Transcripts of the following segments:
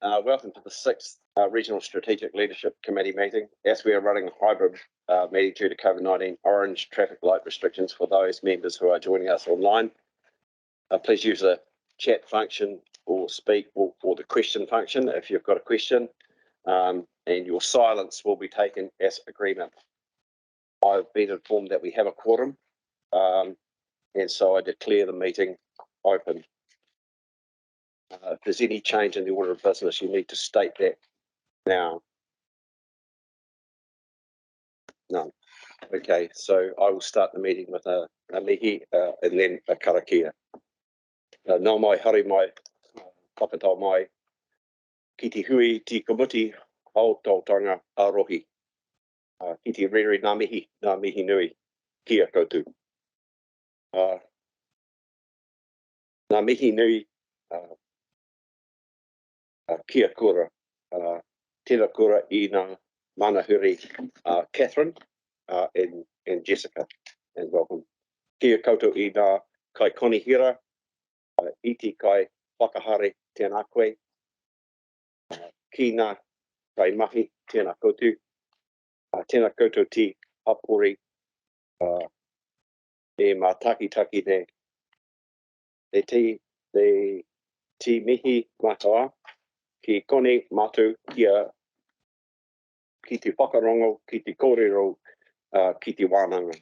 Welcome to the 6th Regional Strategic Leadership Committee meeting. As we are running a hybrid meeting due to COVID-19 orange traffic light restrictions for those members who are joining us online, please use the chat function or speak or the question function if you've got a question, and your silence will be taken as agreement. I've been informed that we have a quorum, and so I declare the meeting open. If there's any change in the order of business, you need to state that now. None. Okay, so I will start the meeting with a Mihi and then a Karakia. Nā mai haere mai, whakatau mai, ki te hui ti kamuti au tautanga a rohi. Ki te rere nā mihi nui, kia koutou. Nā mihi nui, kia kura, tēnā kura I nā manahuri Catherine and Jessica, and welcome. Kia koutou I nā kai konihira, iti kai whakahare tēnā koe, ki nā kai mahi tēnā koutou, tēnā koutou ti hapori, e mā taki ne, ti mihi matawa, ki kone matu kia ki te whakarongo, ki te kōrero, ki te wānanga.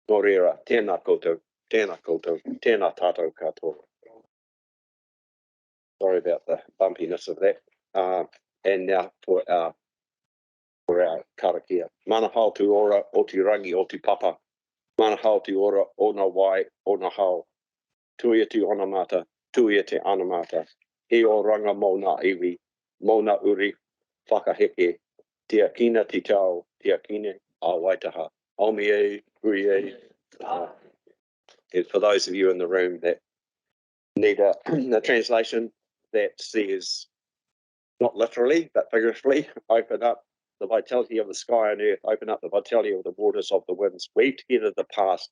Nō reira, tēnā koutou, tēnā tātou katoa. Sorry about the bumpiness of that. And now for our karakia. Mana hao tu ora o te rangi o te papa. Mana hao tu ora o na wai o na hao. Tuia te onamata, tuia te anamata. He o ranga mō nā iwi, mō nā uri, whakaheke. Tia kina te tau, tia kine a waitaha. Aumi e, hui e. And for those of you in the room that need a translation that says, not literally, but figuratively, open up the vitality of the sky and earth, open up the vitality of the waters of the winds, weave together the past,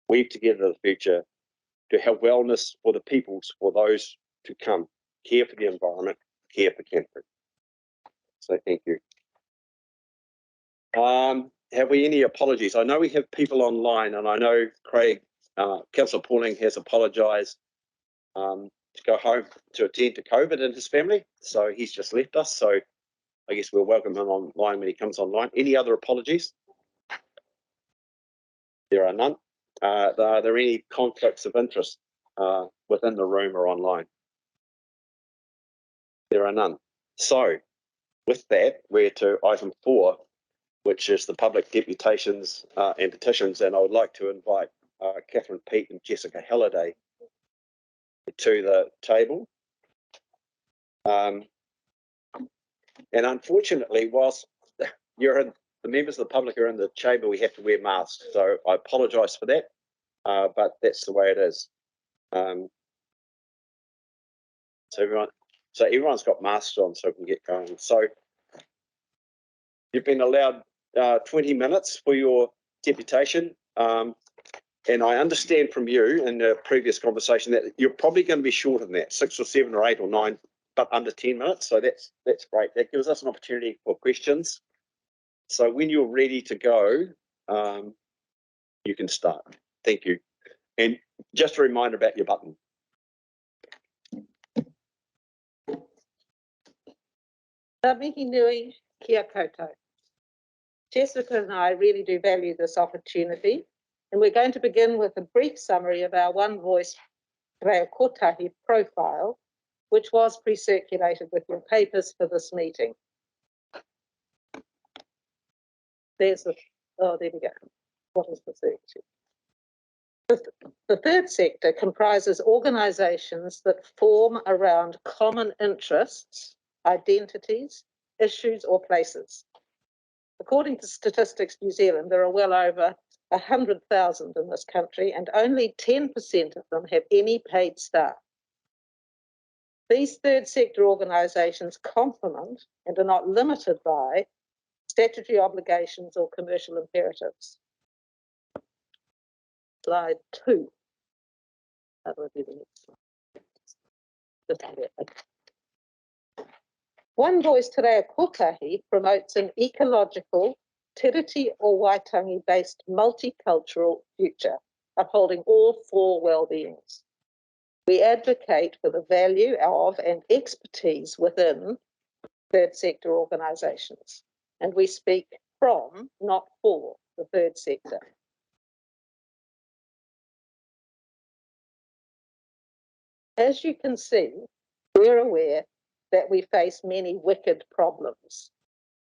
weave together the future, to have wellness for the peoples, for those to come, care for the environment, care for Canterbury. So thank you. Have we any apologies? I know we have people online, and I know Craig, Councillor Pauling has apologised to go home to attend to COVID and his family, so he's just left us. So I guess we'll welcome him online when he comes online. Any other apologies? There are none. Are there any conflicts of interest within the room or online? There are none. So with that, we're to item 4, which is the public deputations and petitions, and I would like to invite Catherine Peat and Jessica Halliday to the table. And unfortunately, whilst the members of the public are in the chamber, we have to wear masks, so I apologise for that, but that's the way it is. So everyone's got masks on, so we can get going. So you've been allowed 20 minutes for your deputation, and I understand from you in the previous conversation that you're probably going to be shorter than that, 6 or 7 or 8 or 9, but under 10 minutes. So that's great. That gives us an opportunity for questions. So when you're ready to go, you can start. Thank you. And just a reminder about your button. Ngā mihi nui, kia koutou. Jessica and I really do value this opportunity, and we're going to begin with a brief summary of our One Voice Reo Kotahi profile, which was pre-circulated with your papers for this meeting. There we go. What is the third sector? The third sector comprises organisations that form around common interests, identities, issues or places. According to Statistics New Zealand, there are well over 100,000 in this country, and only 10% of them have any paid staff. These third sector organisations complement and are not limited by statutory obligations or commercial imperatives. Slide 2. That would be the next slide. One Voice Te Reo Kotahi promotes an ecological, tiriti o Waitangi-based multicultural future, upholding all four well-beings. We advocate for the value of and expertise within third sector organisations, and we speak from, not for, the third sector. As you can see, we're aware that we face many wicked problems.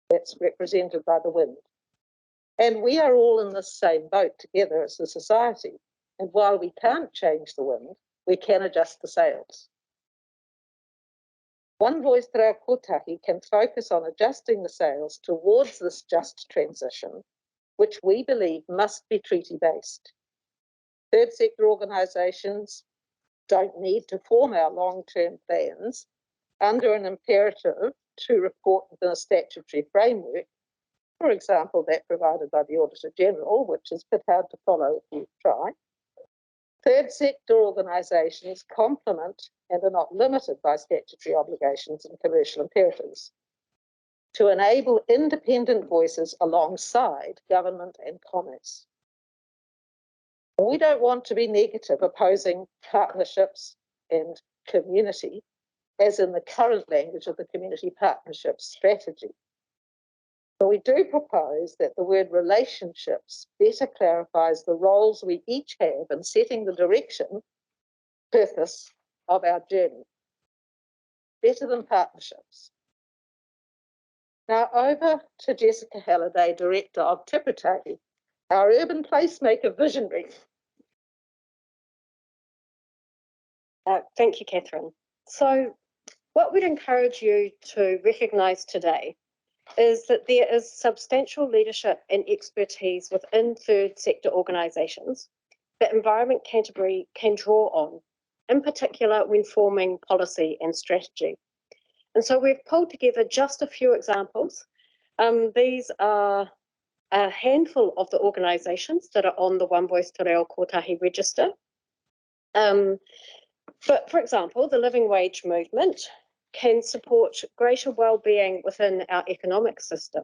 That's represented by the wind. And we are all in the same boat together as a society. And while we can't change the wind, we can adjust the sails. One Voice Te Reo Kotahi can focus on adjusting the sails towards this just transition, which we believe must be treaty-based. Third sector organisations don't need to form our long-term plans under an imperative to report within a statutory framework, for example, that provided by the Auditor General, which is a bit hard to follow if you try. Third sector organisations complement and are not limited by statutory obligations and commercial imperatives to enable independent voices alongside government and commerce. We don't want to be negative, opposing partnerships and community, as in the current language of the Community Partnerships Strategy. But we do propose that the word relationships better clarifies the roles we each have in setting the direction, purpose of our journey. Better than partnerships. Now over to Jessica Halliday, Director of Timatanga, our urban placemaker visionary. Thank you, Catherine. So what we'd encourage you to recognise today is that there is substantial leadership and expertise within third sector organisations that Environment Canterbury can draw on, in particular when forming policy and strategy. And so we've pulled together just a few examples. These are a handful of the organisations that are on the One Voice Te Reo Kotahi register. But for example, the living wage movement can support greater well-being within our economic system.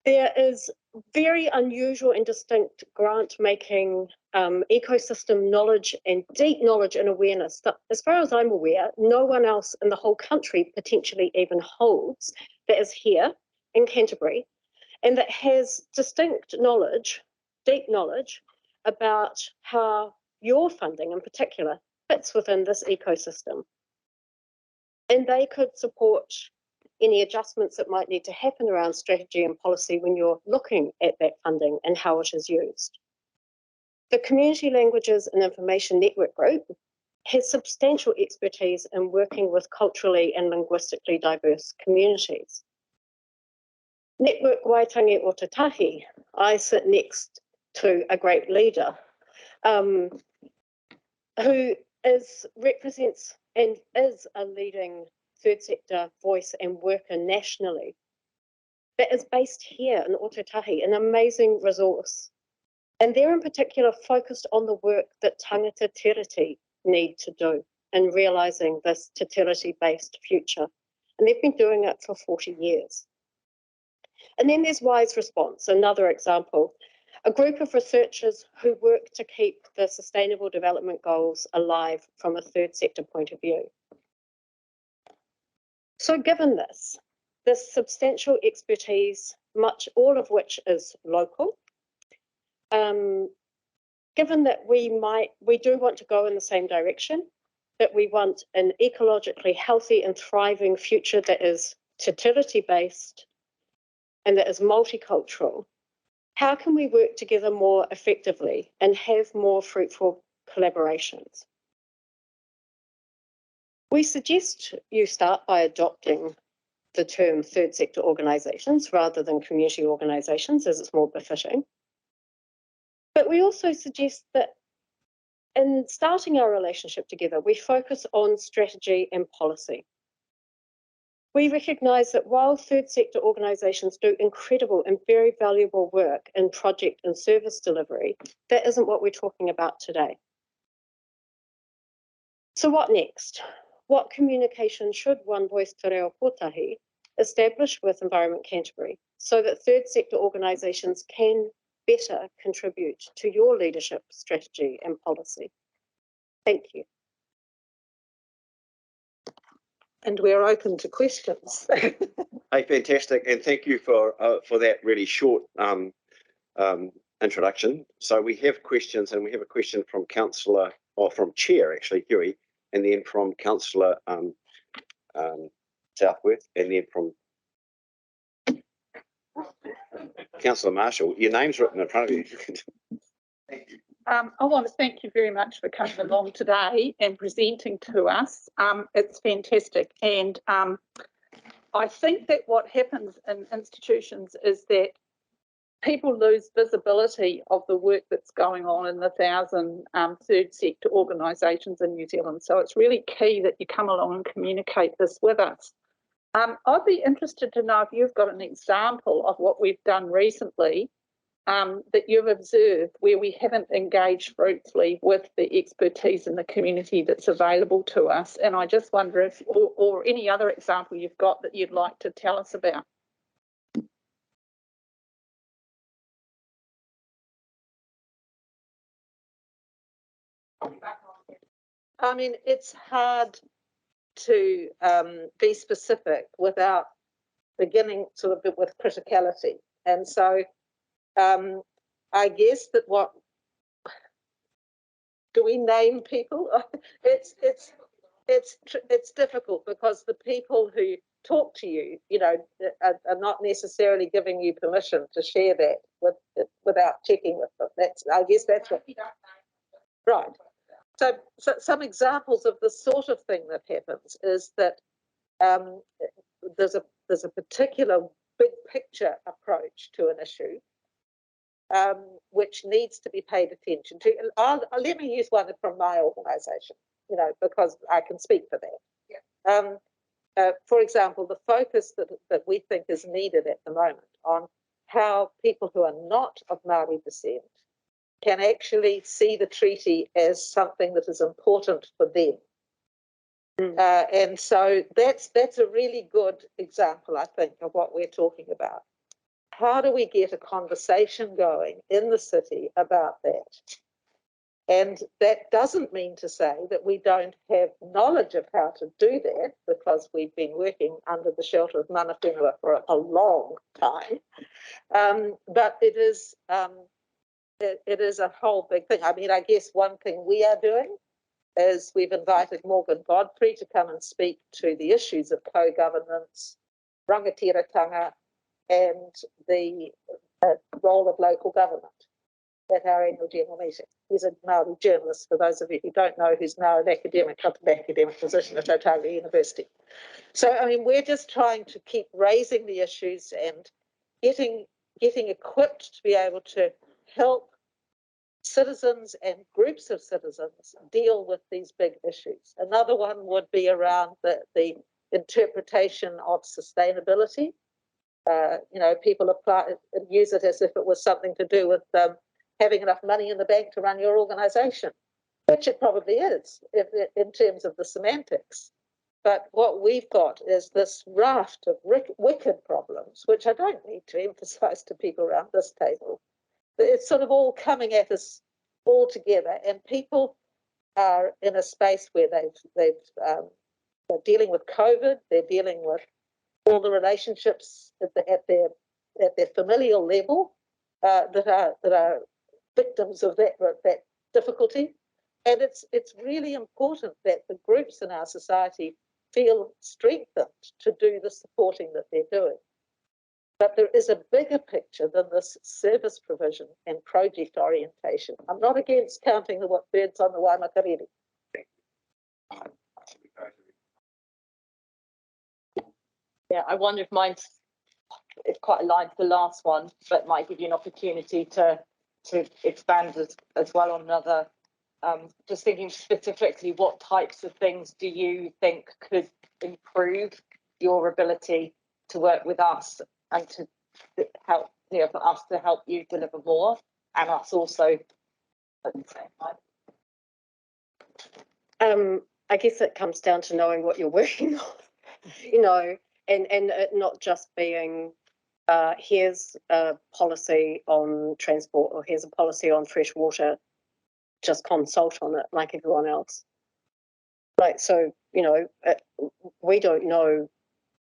There is very unusual and distinct grant-making ecosystem knowledge and deep knowledge and awareness that, as far as I'm aware, no one else in the whole country potentially even holds, that is here in Canterbury, and that has distinct knowledge, deep knowledge, about how your funding in particular fits within this ecosystem. And they could support any adjustments that might need to happen around strategy and policy when you're looking at that funding and how it is used. The Community Languages and Information Network Group has substantial expertise in working with culturally and linguistically diverse communities. Network Waitangi o Te Tahi, I sit next to a great leader who represents and is a leading third sector voice and worker nationally that is based here in Ōtautahi, an amazing resource. And they're in particular focused on the work that tangata tiriti need to do in realising this te tiriti-based future. And they've been doing it for 40 years. And then there's Wise Response, another example, a group of researchers who work to keep the Sustainable Development Goals alive from a third sector point of view. So given this substantial expertise, all of which is local, given that we do want to go in the same direction, that we want an ecologically healthy and thriving future that is te tiriti-based and that is multicultural, how can we work together more effectively and have more fruitful collaborations? We suggest you start by adopting the term third sector organisations rather than community organisations, as it's more befitting. But we also suggest that in starting our relationship together, we focus on strategy and policy. We recognise that while third sector organisations do incredible and very valuable work in project and service delivery, that isn't what we're talking about today. So what next? what communication should One Voice Te Reo Kotahi establish with Environment Canterbury so that third sector organisations can better contribute to your leadership, strategy and policy? Thank you. And we're open to questions. Hey, fantastic, and thank you for that really short introduction. So we have questions, and we have a question from Councillor, or from Chair actually, Huey, and then from Councillor Southworth, and then from Councillor Marshall. Your name's written in front of you. Thank you. I want to thank you very much for coming along today and presenting to us. It's fantastic. And I think that what happens in institutions is that people lose visibility of the work that's going on in the 1,000 third sector organisations in New Zealand. So it's really key that you come along and communicate this with us. I'd be interested to know if you've got an example of what we've done recently that you've observed where we haven't engaged fruitfully with the expertise in the community that's available to us. And I just wonder if, or any other example you've got that you'd like to tell us about. I mean, it's hard to be specific without beginning sort of with criticality. And so I guess that what do we name people? It's difficult because the people who talk to you, you know, are not necessarily giving you permission to share that without checking with them. I guess that's what. Right. So some examples of the sort of thing that happens is that there's a particular big picture approach to an issue which needs to be paid attention to. And let me use one from my organisation, you know, because I can speak for that. Yeah. For example, the focus that we think is needed at the moment on how people who are not of Māori descent can actually see the treaty as something that is important for them. And so that's a really good example, I think, of what we're talking about. How do we get a conversation going in the city about that? And that doesn't mean to say that we don't have knowledge of how to do that, because we've been working under the shelter of mana whenua for a long time. But it is a whole big thing. I mean, I guess one thing we are doing is we've invited Morgan Godfrey to come and speak to the issues of co-governance, rangatiratanga, and the role of local government at our annual general meeting. He's a Māori journalist, for those of you who don't know, who's now an academic position at Otago University. So, I mean, we're just trying to keep raising the issues and getting equipped to be able to help citizens and groups of citizens deal with these big issues. Another one would be around the interpretation of sustainability. You know, people use it as if it was something to do with having enough money in the bank to run your organisation, which it probably is in terms of the semantics. But what we've got is this raft of wicked problems, which I don't need to emphasise to people around this table. It's sort of all coming at us all together, and people are in a space where they're dealing with COVID, they're dealing with all the relationships at their familial level that are victims of that difficulty, and it's really important that the groups in our society feel strengthened to do the supporting that they're doing. But there is a bigger picture than this service provision and project orientation. I'm not against counting the birds on the Waimakariri. Yeah, I wonder if mine's quite aligned to the last one, but might give you an opportunity to expand as well on another. Just thinking specifically, what types of things do you think could improve your ability to work with us and to help, you know, for us to help you deliver more, and us also at the same time? I guess it comes down to knowing what you're working on, you know, and it not just being, here's a policy on transport or here's a policy on fresh water, just consult on it like everyone else. Like, so, you know, we don't know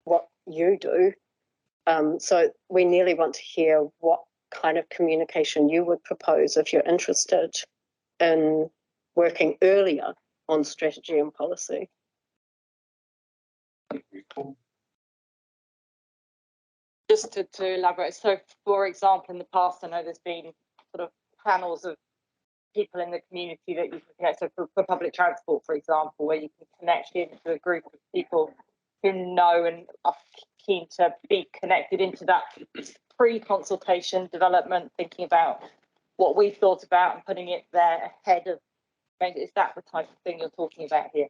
what you do. So we nearly want to hear what kind of communication you would propose if you're interested in working earlier on strategy and policy. Just to elaborate, so for example, in the past, I know there's been sort of panels of people in the community that you can connect. So for public transport, for example, where you can connect into a group of people who know and are keen to be connected into that pre-consultation development, thinking about what we've thought about and putting it there ahead of. Is that the type of thing you're talking about here?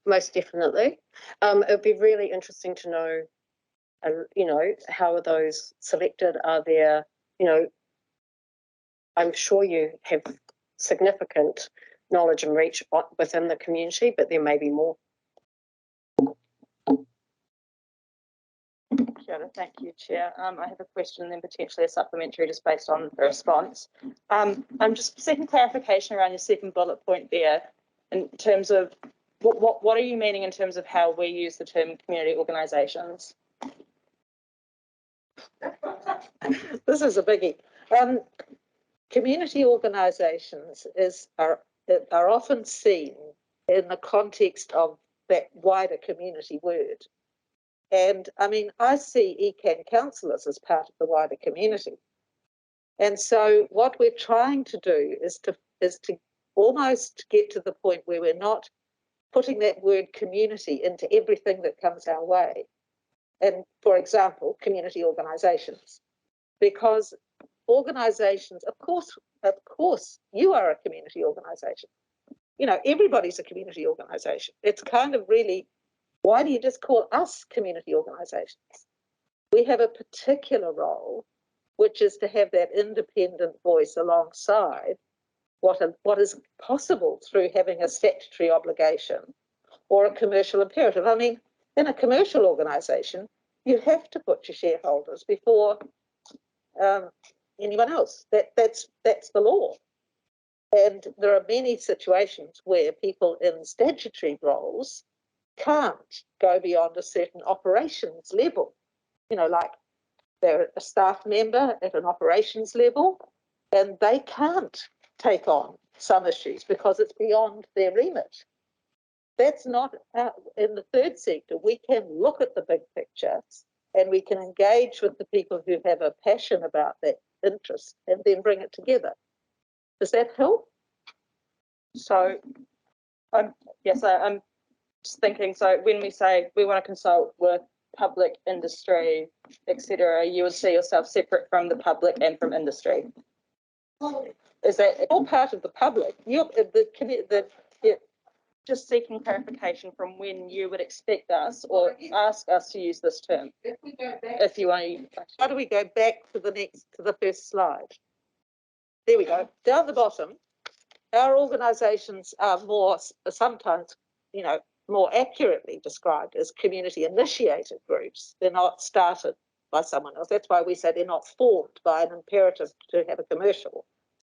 Most definitely. It would be really interesting to know, you know, how are those selected? Are there, you know, I'm sure you have significant knowledge and reach within the community, but there may be more. Kia ora, thank you, Chair. I have a question and then potentially a supplementary just based on the response. I'm just seeking clarification around your second bullet point there in terms of what are you meaning in terms of how we use the term community organisations? This is a biggie. Community organisations are often seen in the context of that wider community word. And I mean, I see ECan councillors as part of the wider community. And so what we're trying to do is to almost get to the point where we're not putting that word community into everything that comes our way. And for example, community organisations, because organisations, of course, you are a community organisation. You know, everybody's a community organisation. It's kind of really, why do you just call us community organisations? We have a particular role, which is to have that independent voice alongside what is possible through having a statutory obligation or a commercial imperative. I mean, in a commercial organisation, you have to put your shareholders before anyone else. That's the law. And there are many situations where people in statutory roles can't go beyond a certain operations level. You know, like they're a staff member at an operations level and they can't take on some issues because it's beyond their remit. That's not in the third sector. We can look at the big picture and we can engage with the people who have a passion about that interest and then bring it together. Does that help? So, yes, I'm just thinking, so when we say we want to consult with public, industry, etc., you would see yourself separate from the public and from industry. Is that all part of the public? Just seeking clarification from when you would expect us or ask us to use this term. If you want to. How do we go back to the first slide? There we go. Down the bottom, our organisations are sometimes, you know, more accurately described as community initiated groups. They're not started by someone else. That's why we say they're not formed by an imperative to have a commercial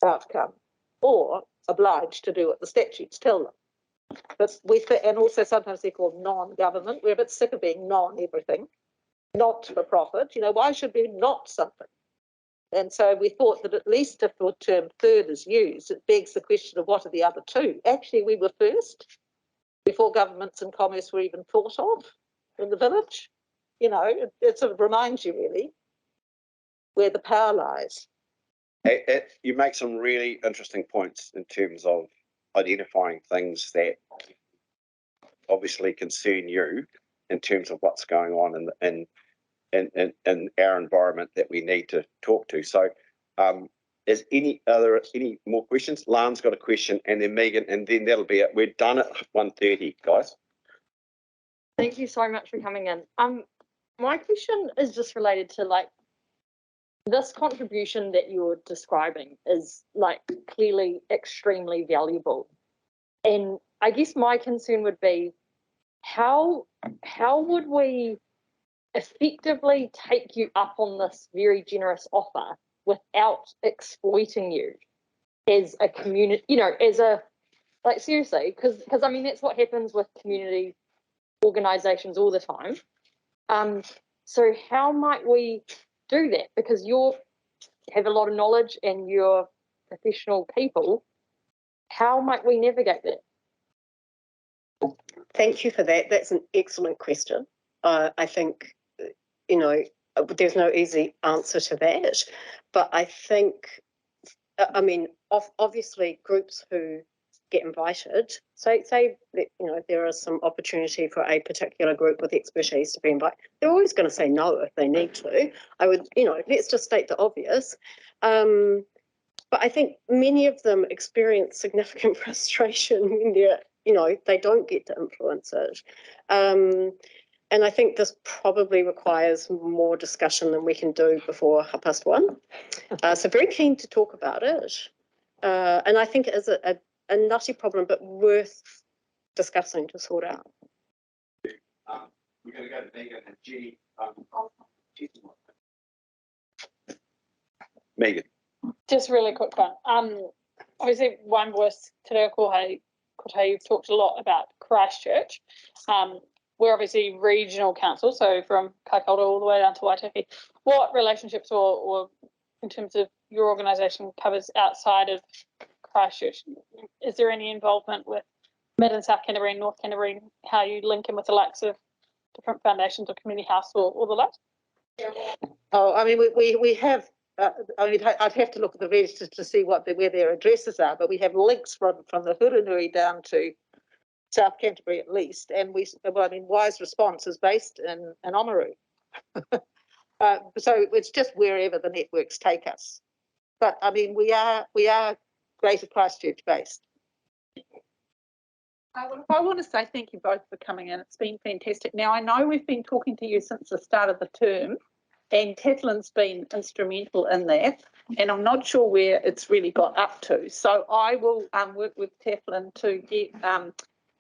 outcome or obliged to do what the statutes tell them. But and also sometimes they're called non-government. We're a bit sick of being non-everything, not for profit. You know, why should we not something? And so we thought that at least if the term third is used, it begs the question of what are the other two? Actually, we were first before governments and commerce were even thought of in the village. You know, it sort of reminds you really where the power lies. You make some really interesting points in terms of identifying things that obviously concern you in terms of what's going on in our environment that we need to talk to. So is any more questions? Lan's got a question and then Megan, and then that'll be it. We're done at 1:30, guys. Thank you so much for coming in. My question is just related to like this contribution that you're describing is like clearly extremely valuable. And I guess my concern would be how would we effectively take you up on this very generous offer without exploiting you as a community, you know, as a, like, seriously, because I mean, that's what happens with community organizations all the time. So how might we do that? Because you have a lot of knowledge and you're professional people. How might we navigate that? Thank you for that. That's an excellent question. I think, you know, there's no easy answer to that, but I think, I mean, obviously groups who get invited, say that, you know, there is some opportunity for a particular group with expertise to be invited, they're always going to say no if they need to. I would, you know, let's just state the obvious. But I think many of them experience significant frustration when they're, you know, they don't get to influence it. And I think this probably requires more discussion than we can do before 1:30. So very keen to talk about it. And I think it is a nutty problem, but worth discussing to sort out. We're going to go to Megan and Jenny. Megan. Just a really quick one. Obviously, one voice today, Kote, you've talked a lot about Christchurch. We're obviously regional council, so from Kaikoura all the way down to Waitaki. What relationships or in terms of your organisation covers outside of Christchurch? Is there any involvement with Mid and South Canterbury and North Canterbury? How you link in with the likes of different foundations or community house or the like? Oh, I mean, we have. I mean, I'd have to look at the register to see where their addresses are, but we have links from the Hurunui down to South Canterbury at least, and well, I mean, Wise Response is based in Oamaru. So it's just wherever the networks take us. But I mean, we are Greater Christchurch based. I want to say thank you both for coming in. It's been fantastic. Now, I know we've been talking to you since the start of the term, and Kathleen's been instrumental in that, and I'm not sure where it's really got up to. So I will work with Kathleen to get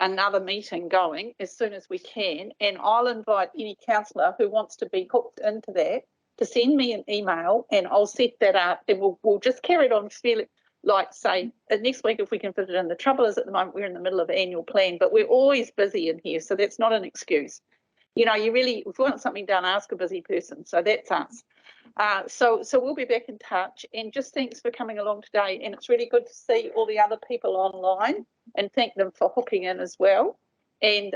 another meeting going as soon as we can, and I'll invite any councillor who wants to be hooked into that to send me an email, and I'll set that up, and we'll just carry it on fairly, like, say, next week if we can fit it in. The trouble is at the moment we're in the middle of the annual plan, but we're always busy in here, so that's not an excuse. You know, you really, if you want something done, ask a busy person. So that's us. So we'll be back in touch, and just thanks for coming along today. And it's really good to see all the other people online, and thank them for hooking in as well. And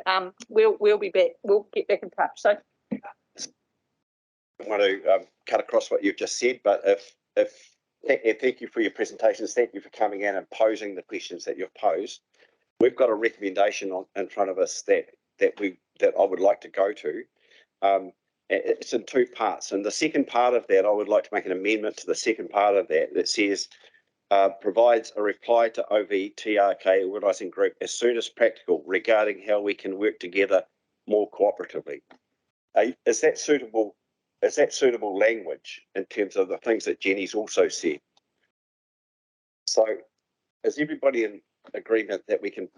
we'll be back. We'll get back in touch. So I want to cut across what you've just said, but thank you for your presentations. Thank you for coming in and posing the questions that you've posed. We've got a recommendation in front of us that I would like to go to. It's in two parts, and the second part of that, I would like to make an amendment to the second part of that says provides a reply to OVTRK organising group as soon as practical regarding how we can work together more cooperatively. Is that suitable? Is that suitable language in terms of the things that Jenny's also said? So is everybody in agreement that we can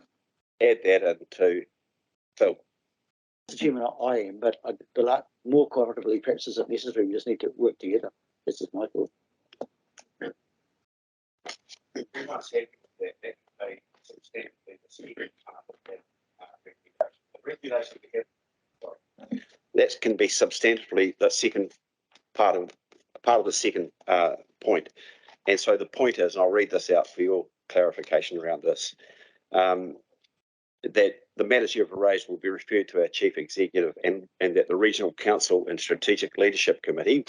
add that into Phil? Mr. Chairman, I am, but more cooperatively perhaps isn't necessary. We just need to work together. This is my thought. We must have that a substantially the second part of that regulation. That can be substantively the second part of the second point. And so the point is, and I'll read this out for your clarification around this, that the matters you've raised will be referred to our Chief Executive, and that the Regional Council and Strategic Leadership Committee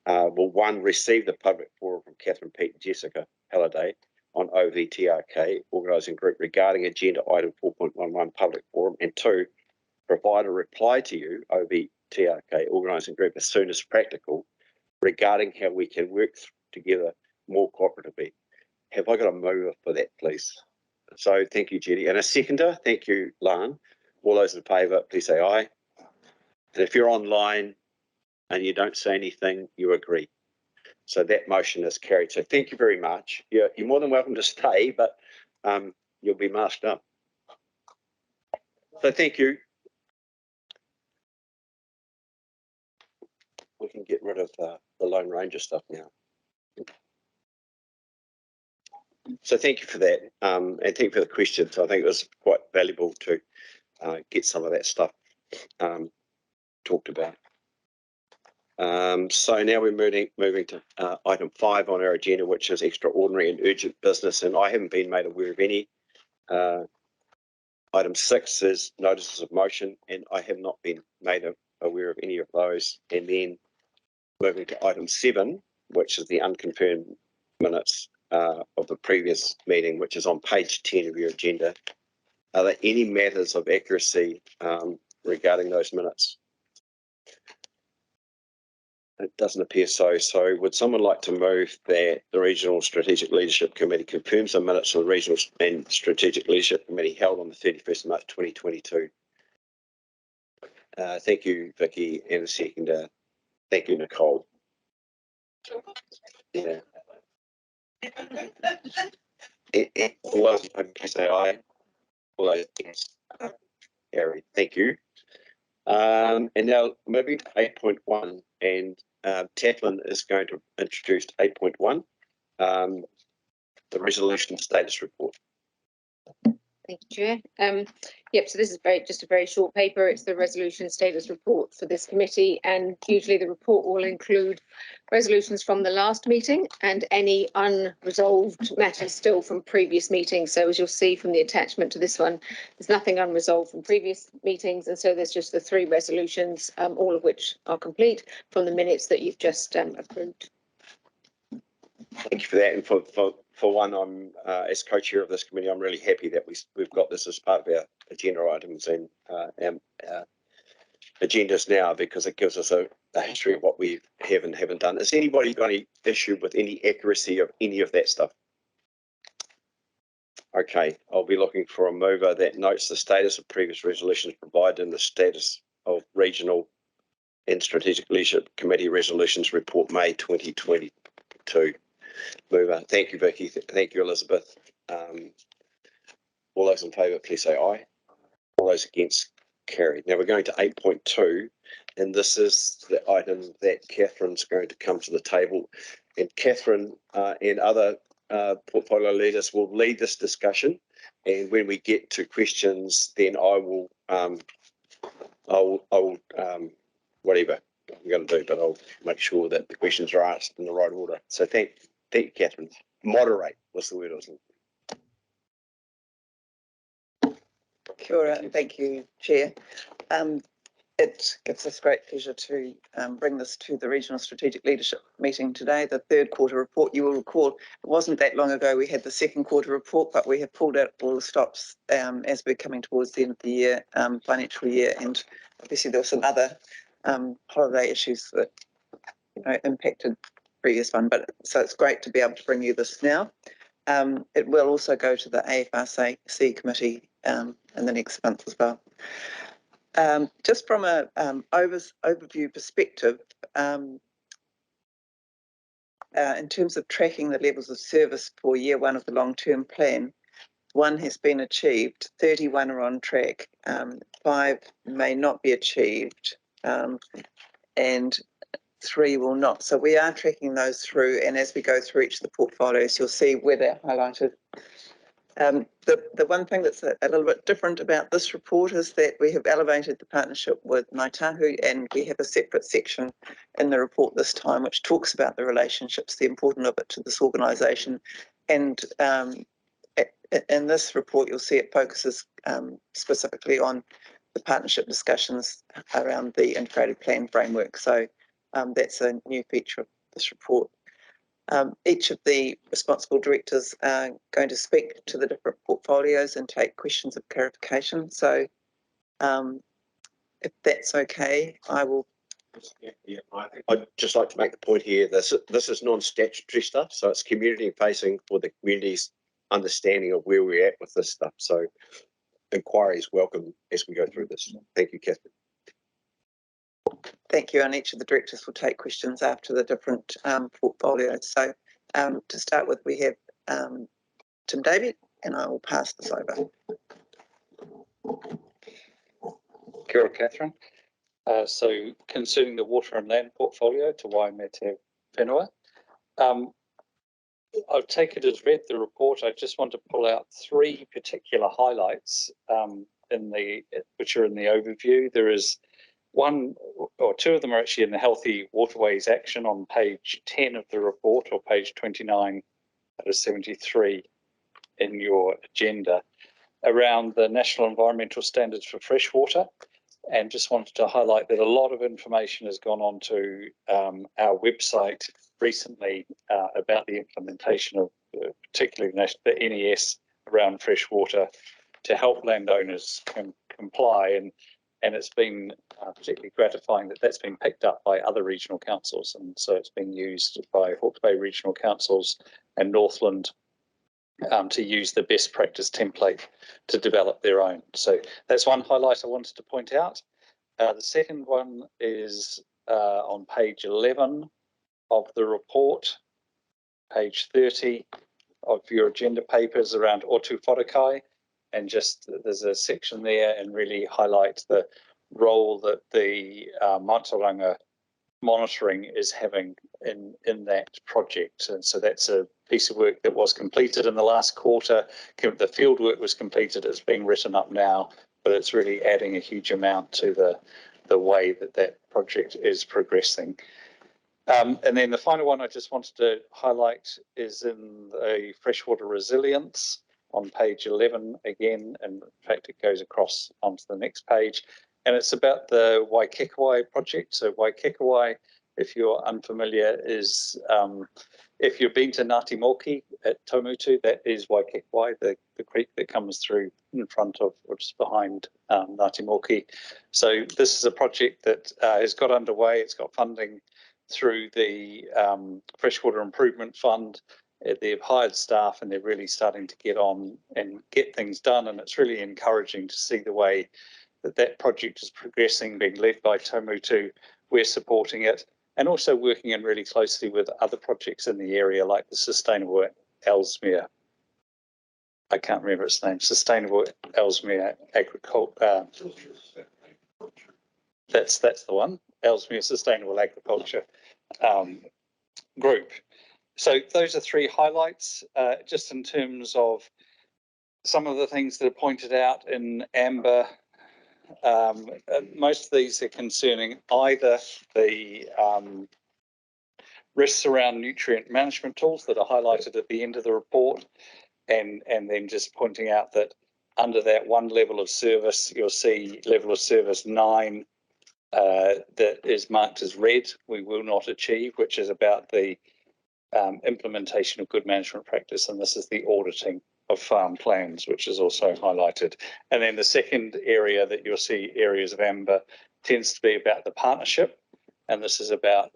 will, one, receive the public forum from Catherine, Pete and Jessica Halliday on OVTRK organising group regarding agenda item 4.11 public forum, and two, provide a reply to you, OVTRK organising group, as soon as practical regarding how we can work together more cooperatively. Have I got a mover for that, please? So thank you, Jenny. And a seconder, thank you, Lan. All those in favour, please say aye. And if you're online and you don't say anything, you agree. So that motion is carried. So thank you very much. You're more than welcome to stay, but you'll be masked up. So thank you. We can get rid of the Lone Ranger stuff now. So thank you for that, and thank you for the questions. I think it was quite valuable to get some of that stuff talked about. So now we're moving to item 5 on our agenda, which is extraordinary and urgent business, and I haven't been made aware of any. Item 6 is notices of motion, and I have not been made aware of any of those. And then moving to item 7, which is the unconfirmed minutes of the previous meeting, which is on page 10 of your agenda. Are there any matters of accuracy regarding those minutes? It doesn't appear so. So would someone like to move that the Regional Strategic Leadership Committee confirms the minutes of the Regional and Strategic Leadership Committee held on the 31st of March 2022? Thank you, Vicky, and a seconder. Thank you, Nicole. Yeah. All those in favour, please say aye. All those against, carried. Thank you. And now moving to 8.1, and Tatlin is going to introduce 8.1, the resolution status report. Thank you, Chair. Yep, so this is just a very short paper. It's the resolution status report for this committee, and usually the report will include resolutions from the last meeting and any unresolved matters still from previous meetings. So as you'll see from the attachment to this one, there's nothing unresolved from previous meetings, and so there's just the 3 resolutions, all of which are complete from the minutes that you've just approved. Thank you for that. And for one, I'm as co-chair of this committee, I'm really happy that we've got this as part of our agenda items and agendas now, because it gives us a history of what we have and haven't done. Has anybody got any issue with any accuracy of any of that stuff? Okay, I'll be looking for a mover that notes the status of previous resolutions provided in the status of Regional and Strategic Leadership Committee Resolutions Report May 2022. Mover. Thank you, Vicky. Thank you, Elizabeth. All those in favour, please say aye. All those against, carried. Now we're going to 8.2, and this is the item that Catherine's going to come to the table. And Catherine and other portfolio leaders will lead this discussion. And when we get to questions, then I will whatever I'm going to do, but I'll make sure that the questions are asked in the right order. So thank you, Catherine. Moderate was the word I was looking for. Kia ora, thank you, Chair. It gives us great pleasure to bring this to the Regional Strategic Leadership meeting today, the 3rd quarter report. You will recall it wasn't that long ago we had the 2nd quarter report, but we have pulled out all the stops as we're coming towards the end of the year, financial year, and obviously there were some other holiday issues that impacted the previous one. But so it's great to be able to bring you this now. It will also go to the AFRC committee in the next month as well. Just from a overview perspective, in terms of tracking the levels of service for year 1 of the long-term plan, 1 has been achieved, 31 are on track, 5 may not be achieved, and 3 will not. So we are tracking those through, and as we go through each of the portfolios, you'll see where they're highlighted. The one thing that's a little bit different about this report is that we have elevated the partnership with Ngāi Tahu, and we have a separate section in the report this time which talks about the relationships, the importance of it to this organisation. And in this report, you'll see it focuses specifically on the partnership discussions around the integrated plan framework. So that's a new feature of this report. Each of the responsible directors are going to speak to the different portfolios and take questions of clarification. So if that's okay, I will. Yeah, I'd just like to make the point here, this is non-statutory stuff, so it's community facing for the community's understanding of where we're at with this stuff. So inquiry is welcome as we go through this. Thank you, Catherine. Thank you, and each of the directors will take questions after the different portfolios. So to start with, we have Tim Davies, and I will pass this over. Kia ora, Catherine. So concerning the water and land portfolio to Waimete Whenua, I'll take it as read the report. I just want to pull out three particular highlights which are in the overview. There is one or two of them are actually in the Healthy Waterways Action on page 10 of the report, or page 29 out of 73 in your agenda, around the National Environmental Standards for Freshwater. And just wanted to highlight that a lot of information has gone on to our website recently about the implementation of particularly the NES around freshwater to help landowners comply. And it's been particularly gratifying that that's been picked up by other regional councils. And so it's been used by Hawke's Bay Regional Councils and Northland to use the best practice template to develop their own. So that's one highlight I wanted to point out. The second one is on page 11 of the report, page 30 of your agenda papers around Otu Wharakai. And just there's a section there and really highlight the role that the Mātauranga monitoring is having in that project. And so that's a piece of work that was completed in the last quarter. The field work was completed, it's being written up now, but it's really adding a huge amount to the way that project is progressing. And then the final one I just wanted to highlight is in the freshwater resilience on page 11 again, and in fact it goes across onto the next page, and it's about the Waikikawai project. So Waikikawai, if you're unfamiliar, is if you've been to Ngāti Moki at Taumutu, that is Waikikawai, the creek that comes through in front of or just behind Ngāti Moki. So this is a project that has got underway. It's got funding through the Freshwater Improvement Fund. They've hired staff and they're really starting to get on and get things done. And it's really encouraging to see the way that project is progressing, being led by Taumutu. We're supporting it and also working in really closely with other projects in the area, like the Sustainable Ellesmere. I can't remember its name. Sustainable Ellesmere Agriculture. That's the one. Ellesmere Sustainable Agriculture Group. So those are three highlights, just in terms of some of the things that are pointed out in amber. Most of these are concerning either the risks around nutrient management tools that are highlighted at the end of the report, and then just pointing out that under that one level of service, you'll see level of service 9 that is marked as red, we will not achieve, which is about the implementation of good management practice, and this is the auditing of farm plans, which is also highlighted. And then the second area that you'll see areas of amber tends to be about the partnership, and this is about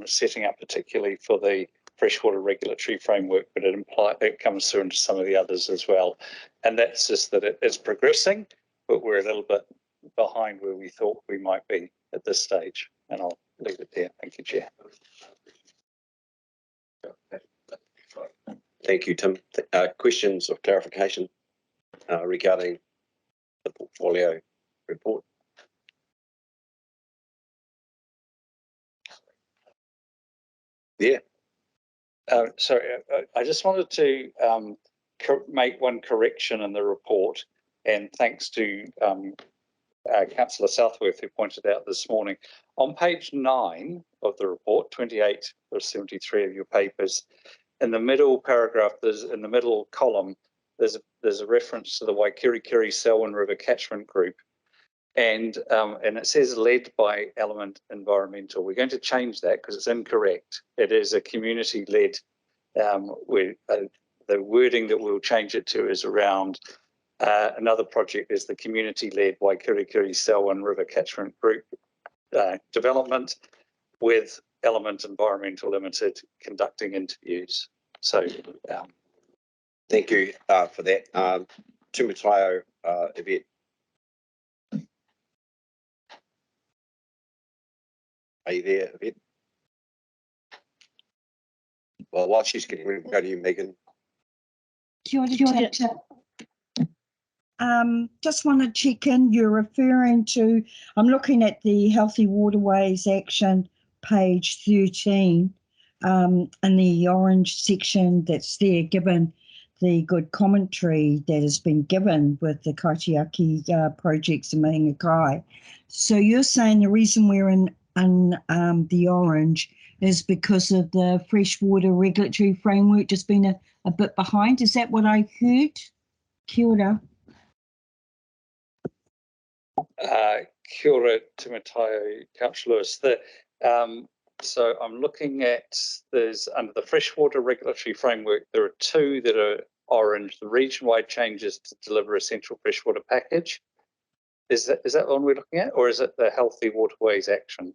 setting up particularly for the freshwater regulatory framework, but it comes through into some of the others as well. And that's just that it's progressing, but we're a little bit behind where we thought we might be at this stage. And I'll leave it there. Thank you, Chair. Thank you, Tim. Questions of clarification regarding the portfolio report? Yeah. Sorry, I just wanted to make one correction in the report, and thanks to Councillor Southworth, who pointed out this morning. On page 9 of the report, 28 or 73 of your papers, in the middle paragraph, in the middle column, there's a reference to the Waikirikiri Selwyn River Catchment Group, and it says led by Element Environmental. We're going to change that because it's incorrect. It is a community-led. The wording that we'll change it to is around another project is the community-led Waikirikiri Selwyn River Catchment Group development with Element Environmental Limited conducting interviews. So thank you for that. Timatanga, Yvette. Are you there, Yvette? Well, while she's getting ready, go to you, Megan. Kia ora, just want to check in. You're referring to, I'm looking at the Healthy Waterways Action, page 13, in the orange section that's there, given the good commentary that has been given with the Kaitiaki projects in Mahinga. So you're saying the reason we're in the orange is because of the freshwater regulatory framework just being a bit behind. Is that what I heard? Kia ora. Kia ora, Timatanga, Councillor Lewis. So I'm looking at, there's under the freshwater regulatory framework, there are two that are orange, the region-wide changes to deliver a central freshwater package. Is that the one we're looking at, or is it the Healthy Waterways Action?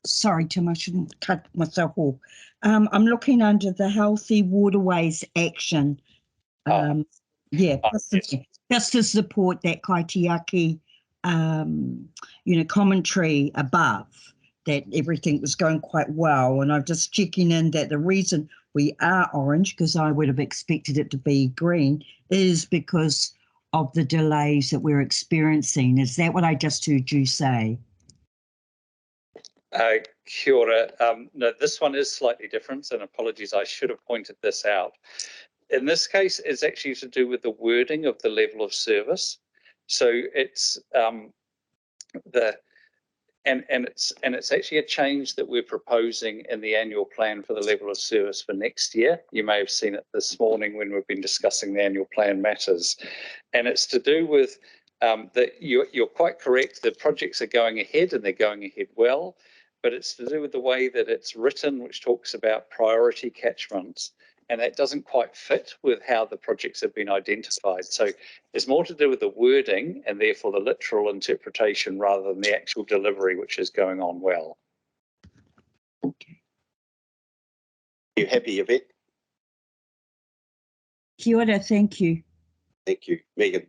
Sorry, Tim, I shouldn't cut myself off. I'm looking under the Healthy Waterways Action. Yes. Just to support that Kaitiaki, commentary above, that everything was going quite well. And I'm just checking in that the reason we are orange, because I would have expected it to be green, is because of the delays that we're experiencing. Is that what I just heard you say? Kia ora. No, this one is slightly different, and apologies, I should have pointed this out. In this case, it's actually to do with the wording of the level of service. So it's it's actually a change that we're proposing in the annual plan for the level of service for next year. You may have seen it this morning when we've been discussing the annual plan matters, and it's to do with that you're quite correct. The projects are going ahead, and they're going ahead well, but it's to do with the way that it's written, which talks about priority catchments. And that doesn't quite fit with how the projects have been identified. So it's more to do with the wording and therefore the literal interpretation rather than the actual delivery, which is going on well. Okay. You happy, Yvette? Kia ora, thank you. Thank you. Megan?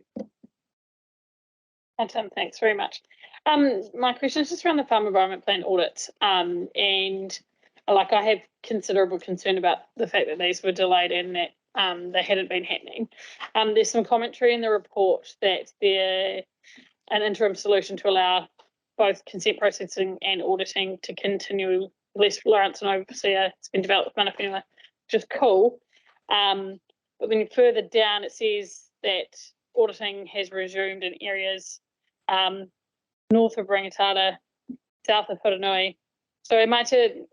And Tim, thanks very much. My question is just around the Farm Environment Plan audit, and I have considerable concern about the fact that these were delayed and that they hadn't been happening. There's some commentary in the report that they're an interim solution to allow both consent processing and auditing to continue, less reliance on overseer. It's been developed with Manawhenua, which is cool. But then further down, it says that auditing has resumed in areas north of Rangitata, south of Huranui. So am I to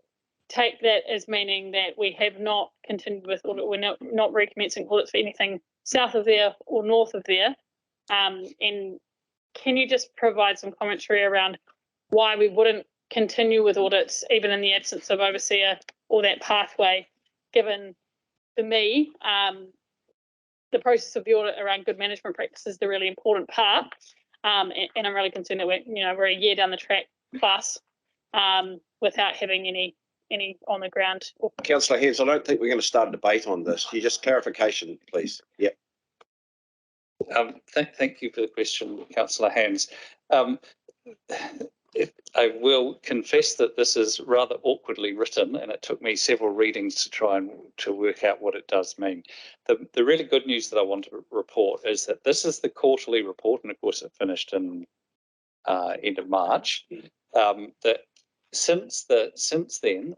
take that as meaning that we have not continued with audit, we're not recommencing audits for anything south of there or north of there? And can you just provide some commentary around why we wouldn't continue with audits even in the absence of overseer or that pathway, given, for me, the process of the audit around good management practice is the really important part, and I'm really concerned that we're a year down the track plus without having any on the ground. Councillor Hens, I don't think we're going to start a debate on this. You just clarification, please. Yep. Thank you for the question, Councillor Hens. I will confess that this is rather awkwardly written, and it took me several readings to try and to work out what it does mean. The really good news that I want to report is that this is the quarterly report, and of course it finished in end of March. That since then,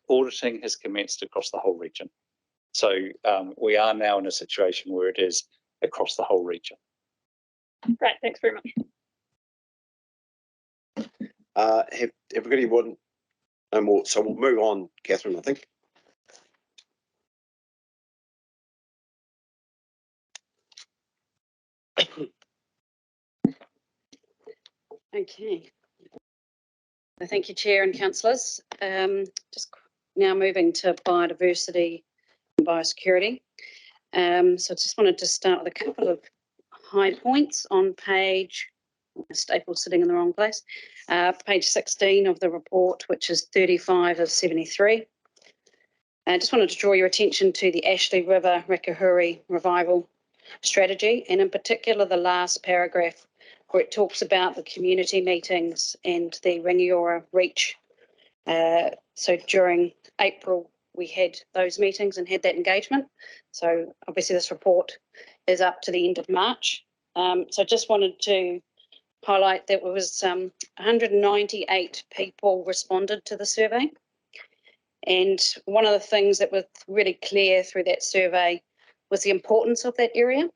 auditing has commenced across the whole region. So we are now in a situation where it is across the whole region. Great, thanks very much. Have everybody won? No more. So we'll move on, Catherine, I think. Okay. Thank you, Chair and Councillors. Just now moving to biodiversity and biosecurity. So I just wanted to start with a couple of high points on page, staple sitting in the wrong place, page 16 of the report, which is 35 of 73. I just wanted to draw your attention to the Ashley River Rakahuri Revival Strategy, and in particular the last paragraph where it talks about the community meetings and the Rangiora Reach. So during April we had those meetings and had that engagement. So obviously this report is up to the end of March. So just wanted to highlight that it was 198 people responded to the survey. And one of the things that was really clear through that survey was the importance of that area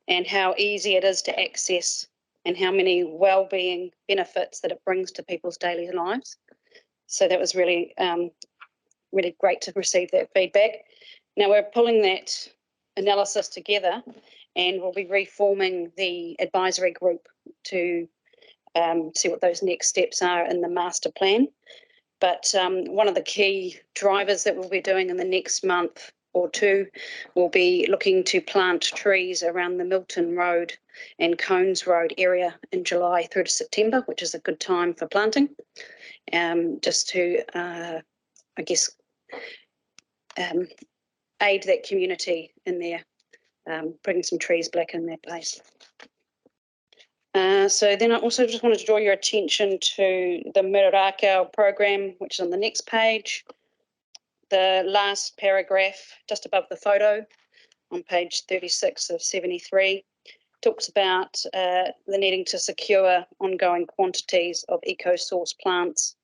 and how easy it is to access and how many well-being benefits that it brings to people's daily lives. So that was really, really great to receive that feedback. Now we're pulling that analysis together and we'll be reforming the advisory group to see what those next steps are in the master plan. But one of the key drivers that we'll be doing in the next month or two will be looking to plant trees around the Milton Road and Cones Road area in July through to September, which is a good time for planting, just to, I guess, aid that community in there, bringing some trees back in their place. So then I also just wanted to draw your attention to the Mirakau program, which is on the next page. The last paragraph, just above the photo, on page 36 of 73, talks about the needing to secure ongoing quantities of eco-source plants.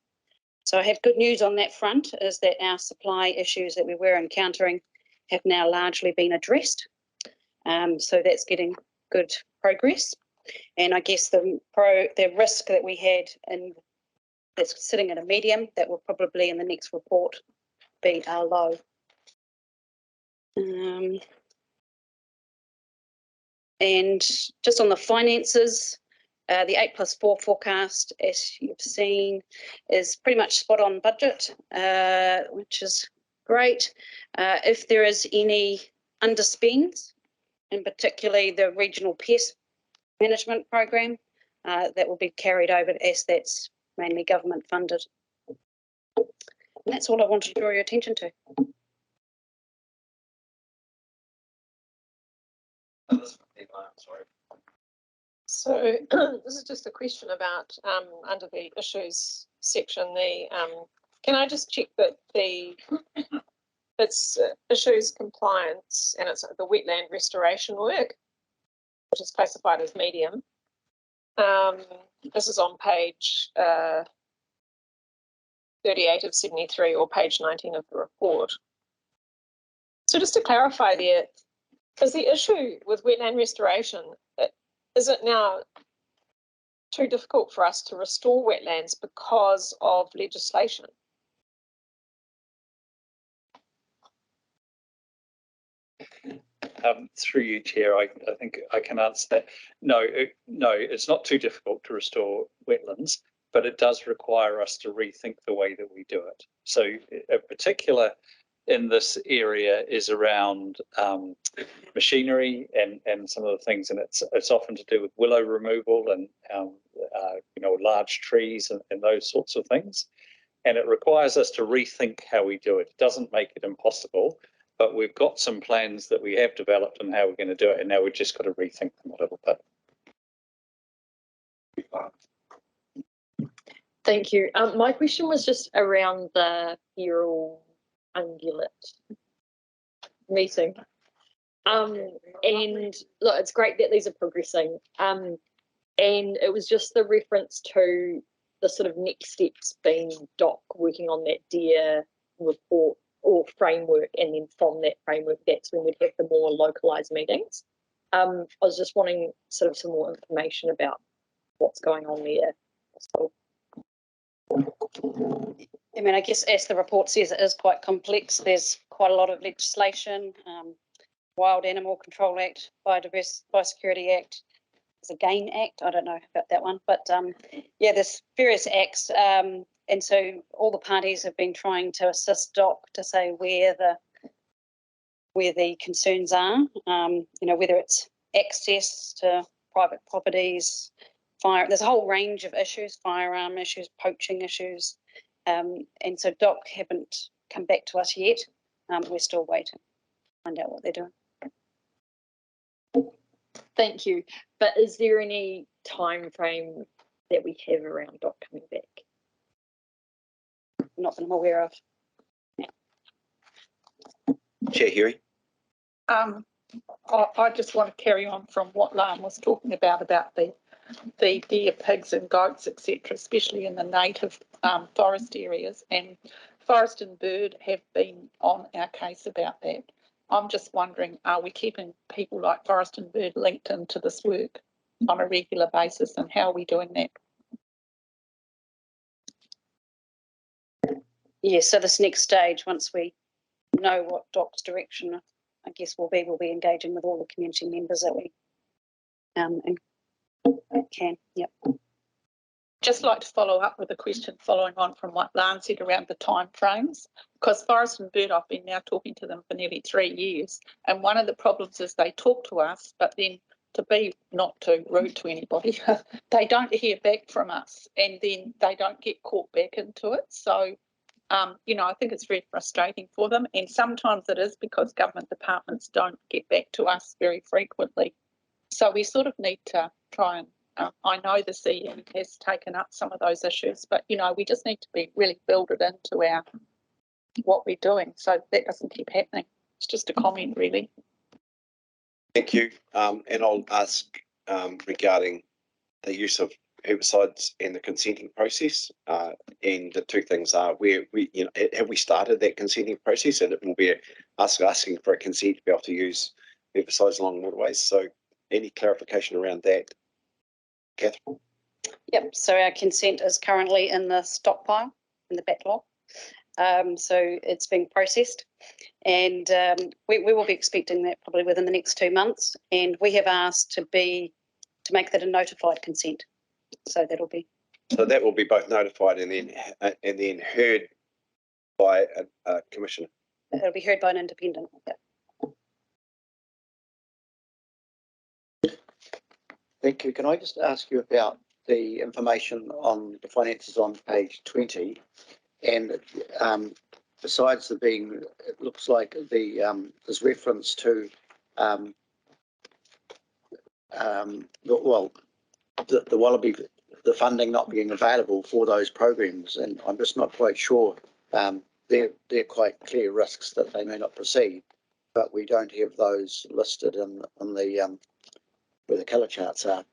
So I have good news on that front, is that our supply issues that we were encountering have now largely been addressed. So that's getting good progress. And I guess the risk that we had, and that's sitting at a medium, that will probably in the next report be our low. And just on the finances, the 8+4 forecast, as you've seen, is pretty much spot on budget, which is great. If there is any underspends, and particularly the regional pest management program, that will be carried over as that's mainly government funded. And that's all I wanted to draw your attention to. So this is just a question about under the issues section. Can I just check that it's issues compliance and it's the wetland restoration work, which is classified as medium. This is on page 38 of 73 or page 19 of the report. So just to clarify there, is the issue with wetland restoration, is it now too difficult for us to restore wetlands because of legislation? Through you, Chair, I think I can answer that. No, it's not too difficult to restore wetlands, but it does require us to rethink the way that we do it. So a particular in this area is around machinery and some of the things, and it's often to do with willow removal and large trees and those sorts of things. And it requires us to rethink how we do it. It doesn't make it impossible, but we've got some plans that we have developed on how we're going to do it, and now we've just got to rethink them a little bit. Thank you. My question was just around the feral ungulate meeting. And look, it's great that these are progressing. And it was just the reference to the sort of next steps being DOC working on that deer report or framework, and then from that framework, that's when we'd have the more localised meetings. I was just wanting sort of some more information about what's going on there. So, I mean, I guess as the report says, it is quite complex. There's quite a lot of legislation, Wild Animal Control Act, Biosecurity Act, there's a GAIN Act, I don't know about that one, but yeah, there's various acts. And so all the parties have been trying to assist DOC to say where the concerns are, whether it's access to private properties, there's a whole range of issues, firearm issues, poaching issues. And so DOC haven't come back to us yet. We're still waiting to find out what they're doing. thank you. But is there any time frame that we have around DOC coming back? Not that I'm aware of. Chair Huey. I just want to carry on from what Lan was talking about the deer, pigs and goats, etc., especially in the native forest areas. And Forest and Bird have been on our case about that. I'm just wondering, are we keeping people like Forest and Bird linked into this work on a regular basis, and how are we doing that? Yes, so this next stage, once we know what DOC's direction, I guess we'll be engaging with all the community members that we can. Yep. Just like to follow up with a question following on from what Lan said around the time frames, because Forest and Bird, I've been now talking to them for nearly 3 years, and one of the problems is they talk to us, but then, to be not too rude to anybody, they don't hear back from us, and then they don't get caught back into it. So, you know, I think it's very frustrating for them, and sometimes it is because government departments don't get back to us very frequently. So we sort of need to try and, I know the CE has taken up some of those issues, but, you know, we just need to be really build it into what we're doing so that doesn't keep happening. It's just a comment, really. Thank you. And I'll ask regarding the use of herbicides and the consenting process. And the two things are have we started that consenting process, and it will be us asking for a consent to be able to use herbicides along waterways. So any clarification around that, Catherine? Yep, so our consent is currently in the stockpile, in the backlog. So it's being processed, and we will be expecting that probably within the next 2 months. And we have asked to make that a notified consent. So that'll be. So that will be both notified and then heard by a commissioner. It'll be heard by an independent. Yep. Thank you. Can I just ask you about the information on the finances on page 20? And besides it looks like there's reference to the Wallaby, the funding not being available for those programs, and I'm just not quite sure. They're quite clear risks that they may not proceed, but we don't have those listed in the where the colour charts are.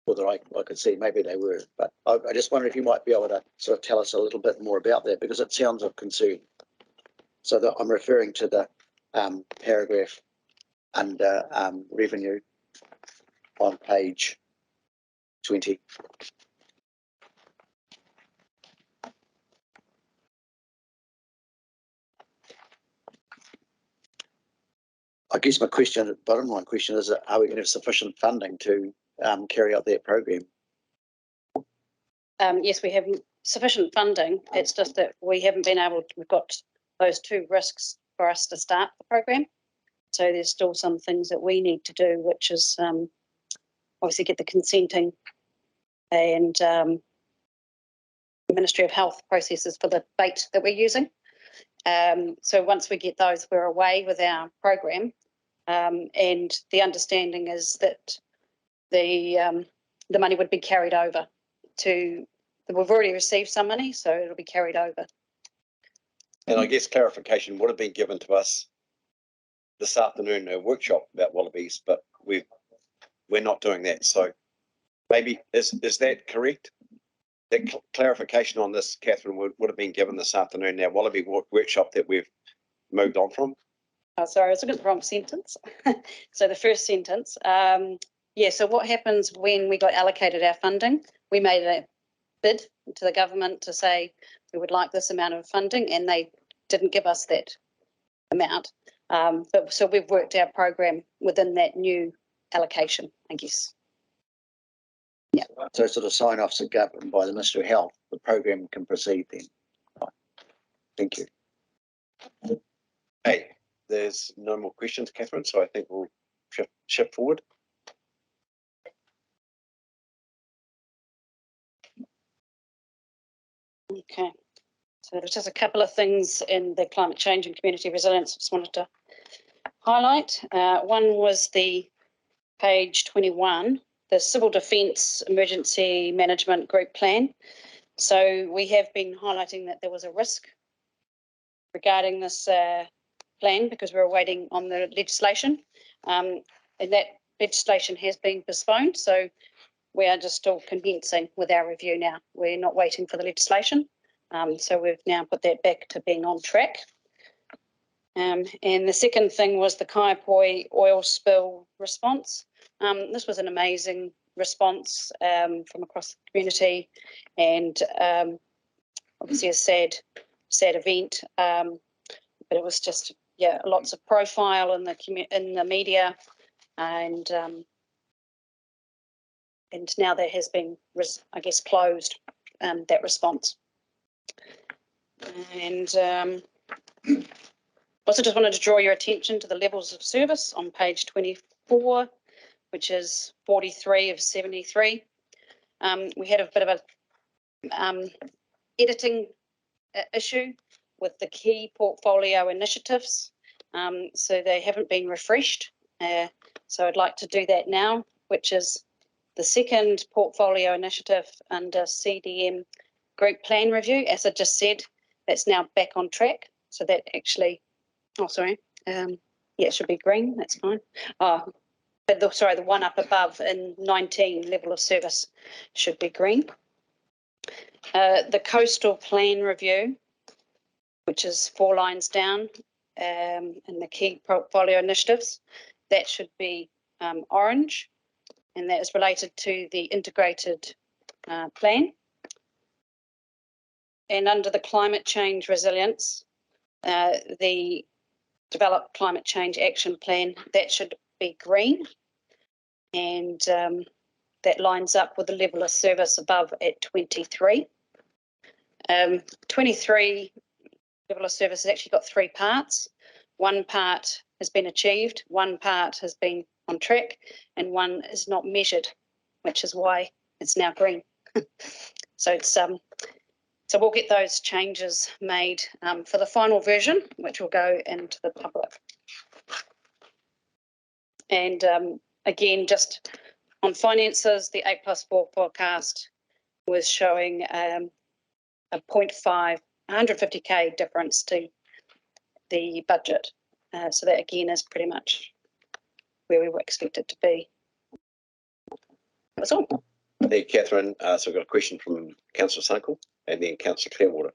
Whether I could see maybe they were, but I just wonder if you might be able to sort of tell us a little bit more about that, because it sounds of concern. So that I'm referring to the paragraph under revenue on page 20. I guess bottom line question is, are we going to have sufficient funding to carry out that program? Yes, we have sufficient funding. It's just that we haven't been able to, we've got those 2 risks for us to start the program. So there's still some things that we need to do, which is obviously get the consenting and Ministry of Health processes for the bait that we're using. So once we get those, we're away with our program. And the understanding is that the money would be carried over to, we've already received some money, so it'll be carried over. And I guess clarification would have been given to us this afternoon, a workshop about wallabies, but we're not doing that. So maybe is that correct? That clarification on this, Catherine, would have been given this afternoon, our wallaby workshop that we've moved on from. Oh, sorry, I was looking at the wrong sentence. So the first sentence, so what happens when we got allocated our funding? We made a bid to the government to say we would like this amount of funding, and they didn't give us that amount. So we've worked our program within that new allocation, I guess. Yeah. So sort of sign-offs are governed by the Ministry of Health. The program can proceed then. Right. Thank you. Hey, there's no more questions, Catherine, so I think we'll shift forward. Okay. So there's just a couple of things in the climate change and community resilience I just wanted to highlight. One was the page 21, the Civil Defence Emergency Management Group Plan. So we have been highlighting that there was a risk regarding this plan because we're waiting on the legislation. And that legislation has been postponed, so we are just still commencing with our review now. We're not waiting for the legislation. So we've now put that back to being on track. And the second thing was the Kaiapoi oil spill response. This was an amazing response from across the community, and obviously a sad event. But it was just, yeah, lots of profile in the media, and now that has been, I guess, closed, that response. And also just wanted to draw your attention to the levels of service on page 24, which is 43 of 73. We had a bit of a editing issue with the key portfolio initiatives. So they haven't been refreshed. So I'd like to do that now, which is the second portfolio initiative under CDM group plan review. As I just said, that's now back on track. So that actually, yeah, it should be green, that's fine. But the one up above in 19, level of service, should be green. The coastal plan review, which is 4 lines down, and the key portfolio initiatives, that should be orange, and that is related to the integrated plan. And under the climate change resilience, the developed climate change action plan, that should be green, and that lines up with the level of service above at 23. 23 level of service has actually got 3 parts. One part has been achieved, one part has been on track, and one is not measured, which is why it's now green. So it's so we'll get those changes made for the final version, which will go into the public. And again, just on finances, the 8+4 forecast was showing a 0.5, 150k difference to the budget. So that again is pretty much where we were expected to be. That's all. Thank you, Catherine. So I've got a question from Councillor Sunkel and then Councillor Clearwater.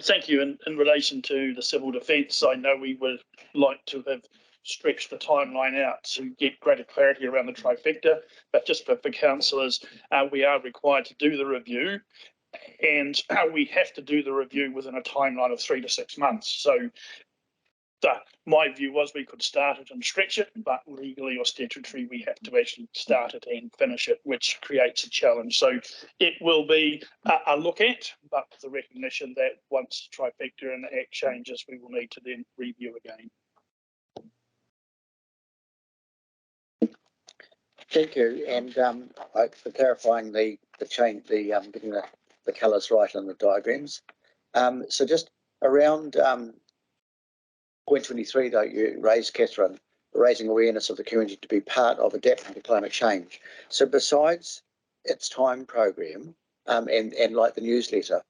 Thank you. In relation to the civil defence, I know we would like to have stretched the timeline out to get greater clarity around the trifecta, but just for councillors, we are required to do the review, and we have to do the review within a timeline of 3 to 6 months. So my view was we could start it and stretch it, but legally or statutory, we have to actually start it and finish it, which creates a challenge. So it will be a look at, but with the recognition that once trifecta and the Act changes, we will need to then review again. Thank you, and for clarifying the change, getting the colours right on the diagrams. So just around point 23, though, you raised, Catherine, raising awareness of the community to be part of adapting to climate change. So besides its time program and like the newsletter,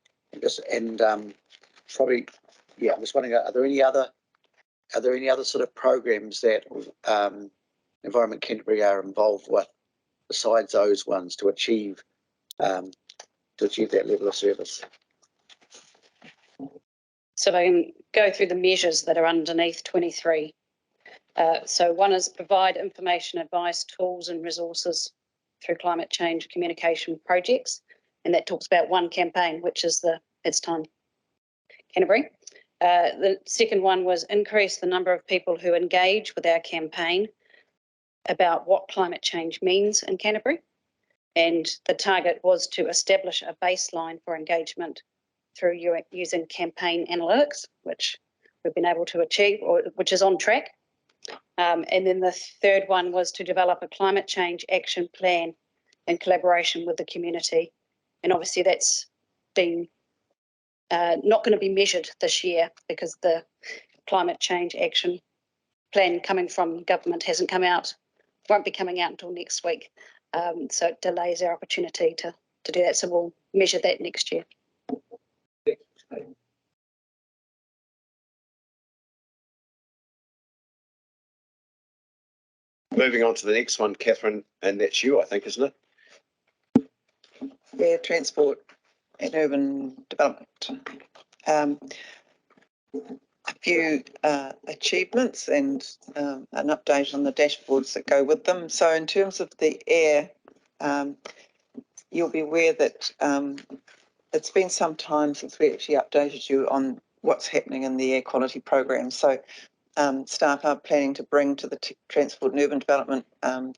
probably, yeah, I'm just wondering, are there any other sort of programs that Environment Canterbury are involved with besides those ones to achieve that level of service? So if I can go through the measures that are underneath 23. So one is provide information, advice, tools and resources through climate change communication projects. And that talks about one campaign, which is the It's Time Canterbury. The second one was increase the number of people who engage with our campaign about what climate change means in Canterbury. And the target was to establish a baseline for engagement through using campaign analytics, which we've been able to achieve, or which is on track. And then the third one was to develop a climate change action plan in collaboration with the community. And obviously that's been not going to be measured this year because the climate change action plan coming from government hasn't come out, won't be coming out until next week. So it delays our opportunity to do that. So we'll measure that next year. Moving on to the next one, Catherine, and that's you, I think, isn't it? Yeah, transport and urban development. A few achievements and an update on the dashboards that go with them. So in terms of the air, you'll be aware that it's been some time since we actually updated you on what's happening in the air quality program. So staff are planning to bring to the Transport and Urban Development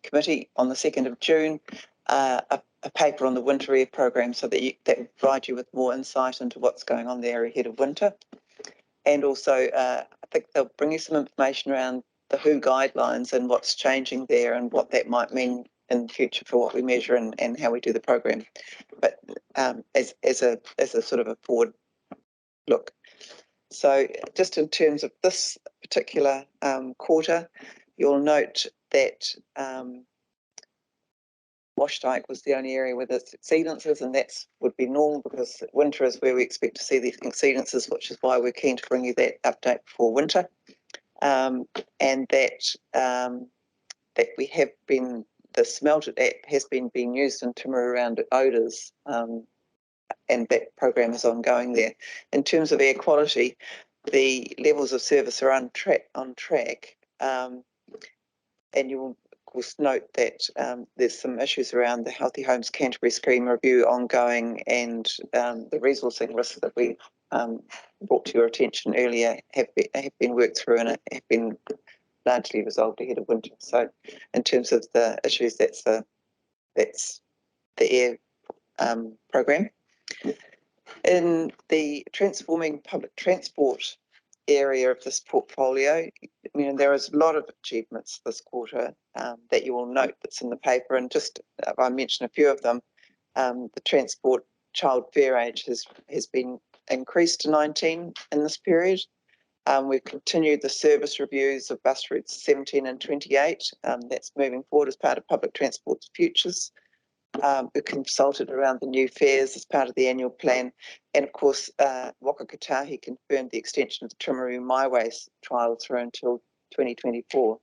Committee on the 2nd of June a paper on the winter air program, so that will provide you with more insight into what's going on there ahead of winter. And also, I think they'll bring you some information around the WHO guidelines and what's changing there and what that might mean in the future for what we measure and how we do the program. But as a sort of a forward look. So just in terms of this particular quarter, you'll note that Washdyke was the only area with its exceedances, and that would be normal because winter is where we expect to see these exceedances, which is why we're keen to bring you that update before winter. And that we have been, the Smelted app has been being used in Timaru around odours, and that program is ongoing there. In terms of air quality, the levels of service are on track, and you will of course note that there's some issues around the Healthy Homes Canterbury scheme review ongoing, and the resourcing risks that we brought to your attention earlier have been worked through and have been largely resolved ahead of winter. So in terms of the issues, that's the air program. In the transforming public transport area of this portfolio, there is a lot of achievements this quarter that you will note that's in the paper, and just if I mention a few of them, the transport child fair age has been increased to 19 in this period. We've continued the service reviews of bus routes 17 and 28. That's moving forward as part of Public Transport's Futures. We consulted around the new fares as part of the annual plan. And of course, Whakamutunga confirmed the extension of the Timaru MyWays trial through until 2024.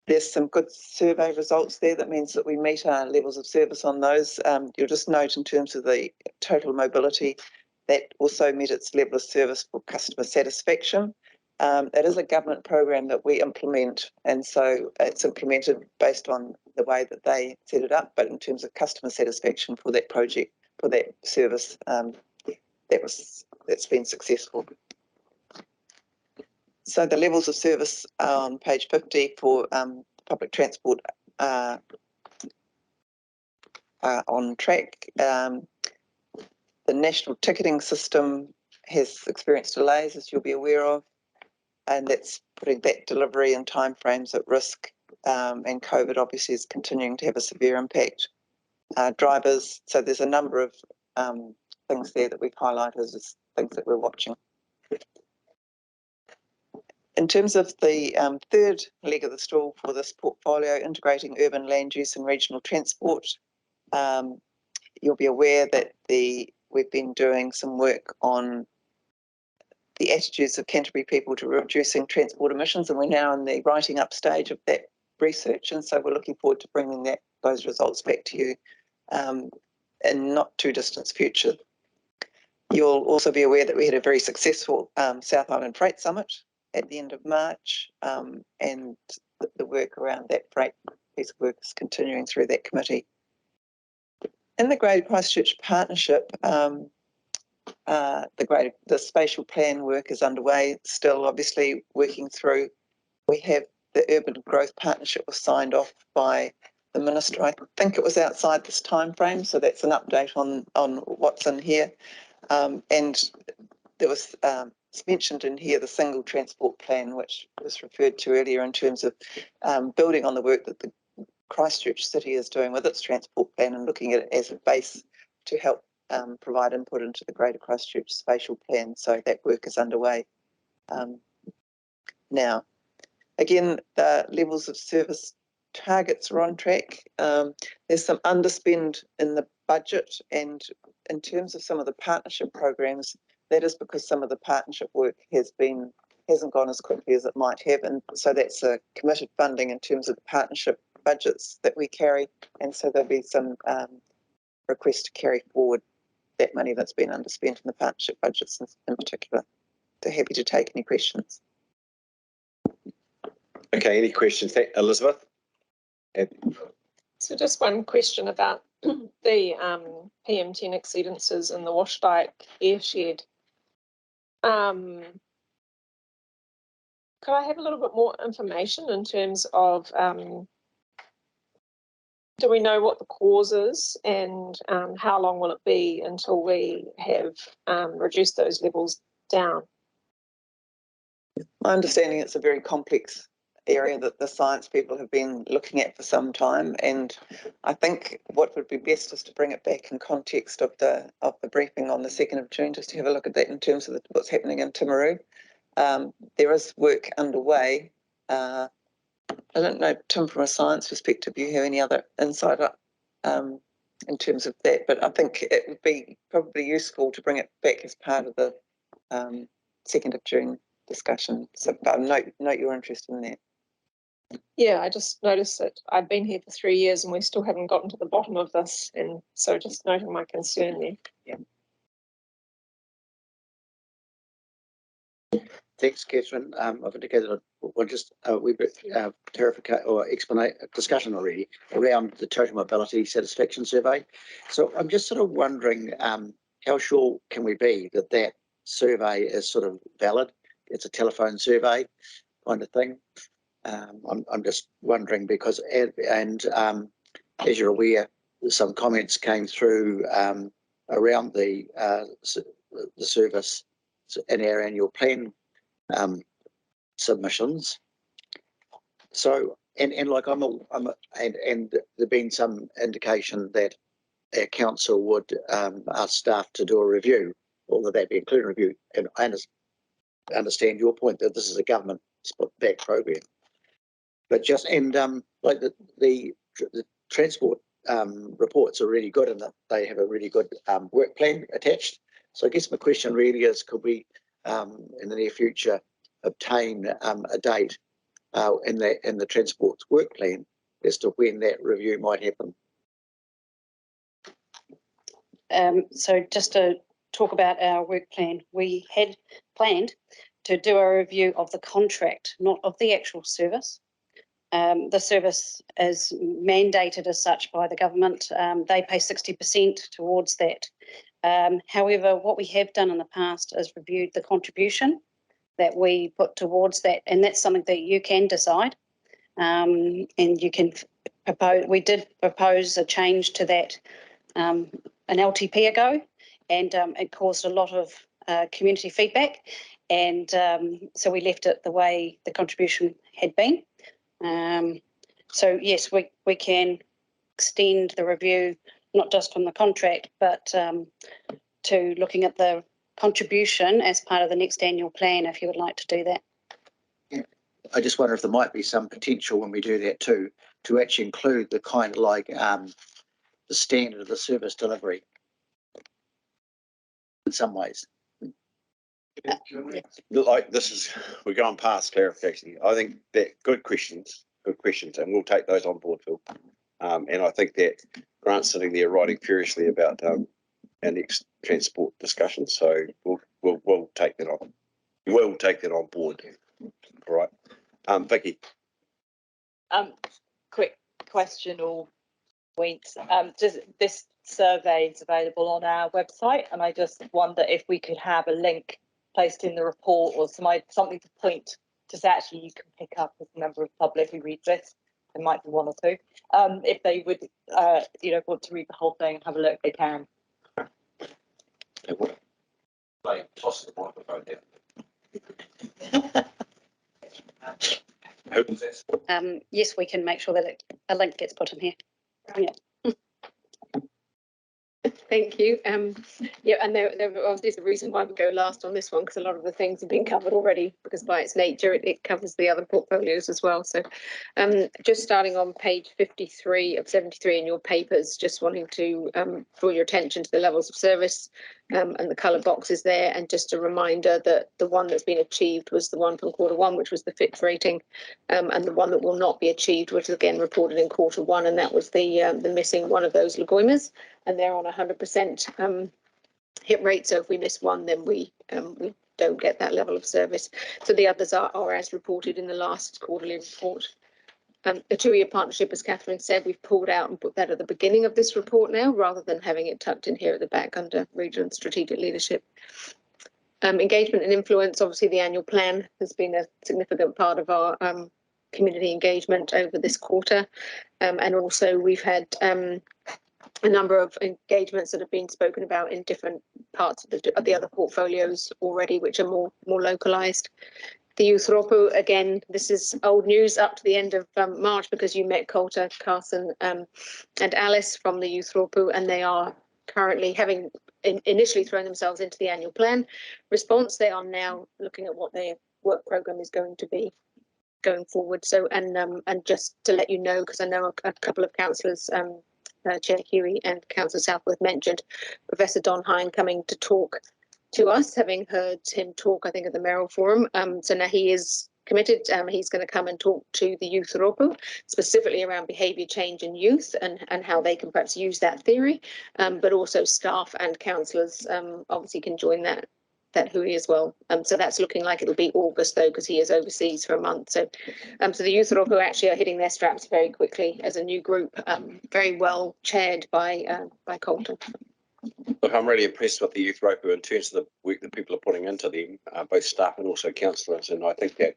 There's some good survey results there. That means that we meet our levels of service on those. You'll just note in terms of the total mobility, that also met its level of service for customer satisfaction. It is a government program that we implement, and so it's implemented based on the way that they set it up. But in terms of customer satisfaction for that project, for that service, that's been successful. So the levels of service on page 50 for public transport are on track. The national ticketing system has experienced delays, as you'll be aware of, and that's putting that delivery and timeframes at risk. And COVID obviously is continuing to have a severe impact. Drivers, so there's a number of things there that we've highlighted as things that we're watching. In terms of the third leg of the stool for this portfolio, integrating urban land use and regional transport, you'll be aware that we've been doing some work on the attitudes of Canterbury people to reducing transport emissions, and we're now in the writing up stage of that research, and so we're looking forward to bringing those results back to you in not too distant future. You'll also be aware that we had a very successful South Island Freight Summit at the end of March, and the work around that freight piece of work is continuing through that committee. In the Greater Christchurch Partnership, the spatial plan work is underway, still obviously working through. We have the Urban Growth Partnership was signed off by the Minister. I think it was outside this time frame, so that's an update on what's in here. And there was it's mentioned in here the single transport plan, which was referred to earlier in terms of building on the work that the Christchurch City is doing with its transport plan and looking at it as a base to help provide input into the Greater Christchurch spatial plan. So that work is underway now. Again, the levels of service targets are on track. There's some underspend in the budget, and in terms of some of the partnership programs, that is because some of the partnership work has been hasn't gone as quickly as it might have. And so that's a committed funding in terms of the partnership budgets that we carry. And so there'll be some request to carry forward that money that's been underspent in the partnership budgets in particular. So happy to take any questions. Okay, any questions? Elizabeth? So just one question about the PM10 exceedances in the Washdyke airshed. Could I have a little bit more information in terms of do we know what the cause is, and how long will it be until we have reduced those levels down? My understanding it's a very complex area that the science people have been looking at for some time, and I think what would be best is to bring it back in context of the briefing on the 2nd of June, just to have a look at that in terms of what's happening in Timaru. There is work underway. I don't know, Tim, from a science perspective, do you have any other insight in terms of that? But I think it would be probably useful to bring it back as part of the 2nd of June discussion. So note your interest in that. Yeah, I just noticed that I've been here for 3 years and we still haven't gotten to the bottom of this, and so just noting my concern there. Yeah. Thanks, Catherine. I've indicated one just a wee bit clarification or explanation discussion already around the total mobility satisfaction survey. So I'm just sort of wondering how sure can we be that that survey is sort of valid? It's a telephone survey kind of thing. I'm just wondering because as you're aware, some comments came through around the service in our annual plan submissions. So and like and there've been some indication that our council would ask staff to do a review, although that be including review. And I understand your point that this is a government back program, but just like the transport reports are really good, and that they have a really good work plan attached. So I guess my question really is, could we in the near future obtain a date in the transport's work plan as to when that review might happen? So just to talk about our work plan, we had planned to do a review of the contract, not of the actual service. The service is mandated as such by the government. They pay 60% towards that. However, what we have done in the past is reviewed the contribution that we put towards that, and that's something that you can decide. And you can propose, we did propose a change to that an LTP ago, and it caused a lot of community feedback, and so we left it the way the contribution had been. So yes, we can extend the review, not just from the contract, but to looking at the contribution as part of the next annual plan, if you would like to do that. Yeah. I just wonder if there might be some potential when we do that too, to actually include the kind of like the standard of the service delivery in some ways. Like this is, we're going past clarification. I think that good questions, and we'll take those on board, Phil. And I think that Grant's sitting there writing furiously about our next transport discussion. So we'll take that on. We'll take that on board. All right. Vicky. Quick question or points. Does this survey is available on our website, and I just wonder if we could have a link placed in the report or something to point to say actually you can pick up as a member of the public who reads this. There might be one or two. If they would want to read the whole thing and have a look, they can. Toss the microphone down. Yes, we can make sure that a link gets put in here. Yeah. Thank you. Yeah, and there obviously is a reason why we go last on this one, because a lot of the things have been covered already, because by its nature it covers the other portfolios as well. So just starting on page 53 of 73 in your papers, just wanting to draw your attention to the levels of service and the colour boxes there, and just a reminder that the one that's been achieved was the one from quarter 1, which was the FIT rating, and the one that will not be achieved, which was again reported in quarter 1, and that was the missing one of those Lagoimas, and they're on 100% hit rate. So if we miss one, then we don't get that level of service. So the others are as reported in the last quarterly report. The 2-year partnership, as Catherine said, we've pulled out and put that at the beginning of this report now, rather than having it tucked in here at the back under regional and strategic leadership. Engagement and influence, obviously the annual plan has been a significant part of our community engagement over this quarter. And also we've had a number of engagements that have been spoken about in different parts of the other portfolios already, which are more localised. The youth ropu, again, this is old news up to the end of March, because you met Coulter, Carson and Alice from the youth ropu, and they are currently, having initially thrown themselves into the annual plan response, they are now looking at what their work programme is going to be going forward. So, and just to let you know, because I know a couple of councillors, Chair Huey and Councillor Southworth, mentioned Professor Don Hine coming to talk to us, having heard him talk, I think, at the Merrill Forum. So now he is committed. He's going to come and talk to the youth ropu, specifically around behaviour change in youth and how they can perhaps use that theory, but also staff and councillors obviously can join that hui as well. So that's looking like it'll be August though, because he is overseas for a month. So so the youth ropu actually are hitting their straps very quickly as a new group, very well chaired by Colton. Look, I'm really impressed with the youth ropu in terms of the work that people are putting into them, both staff and also councillors, and I think that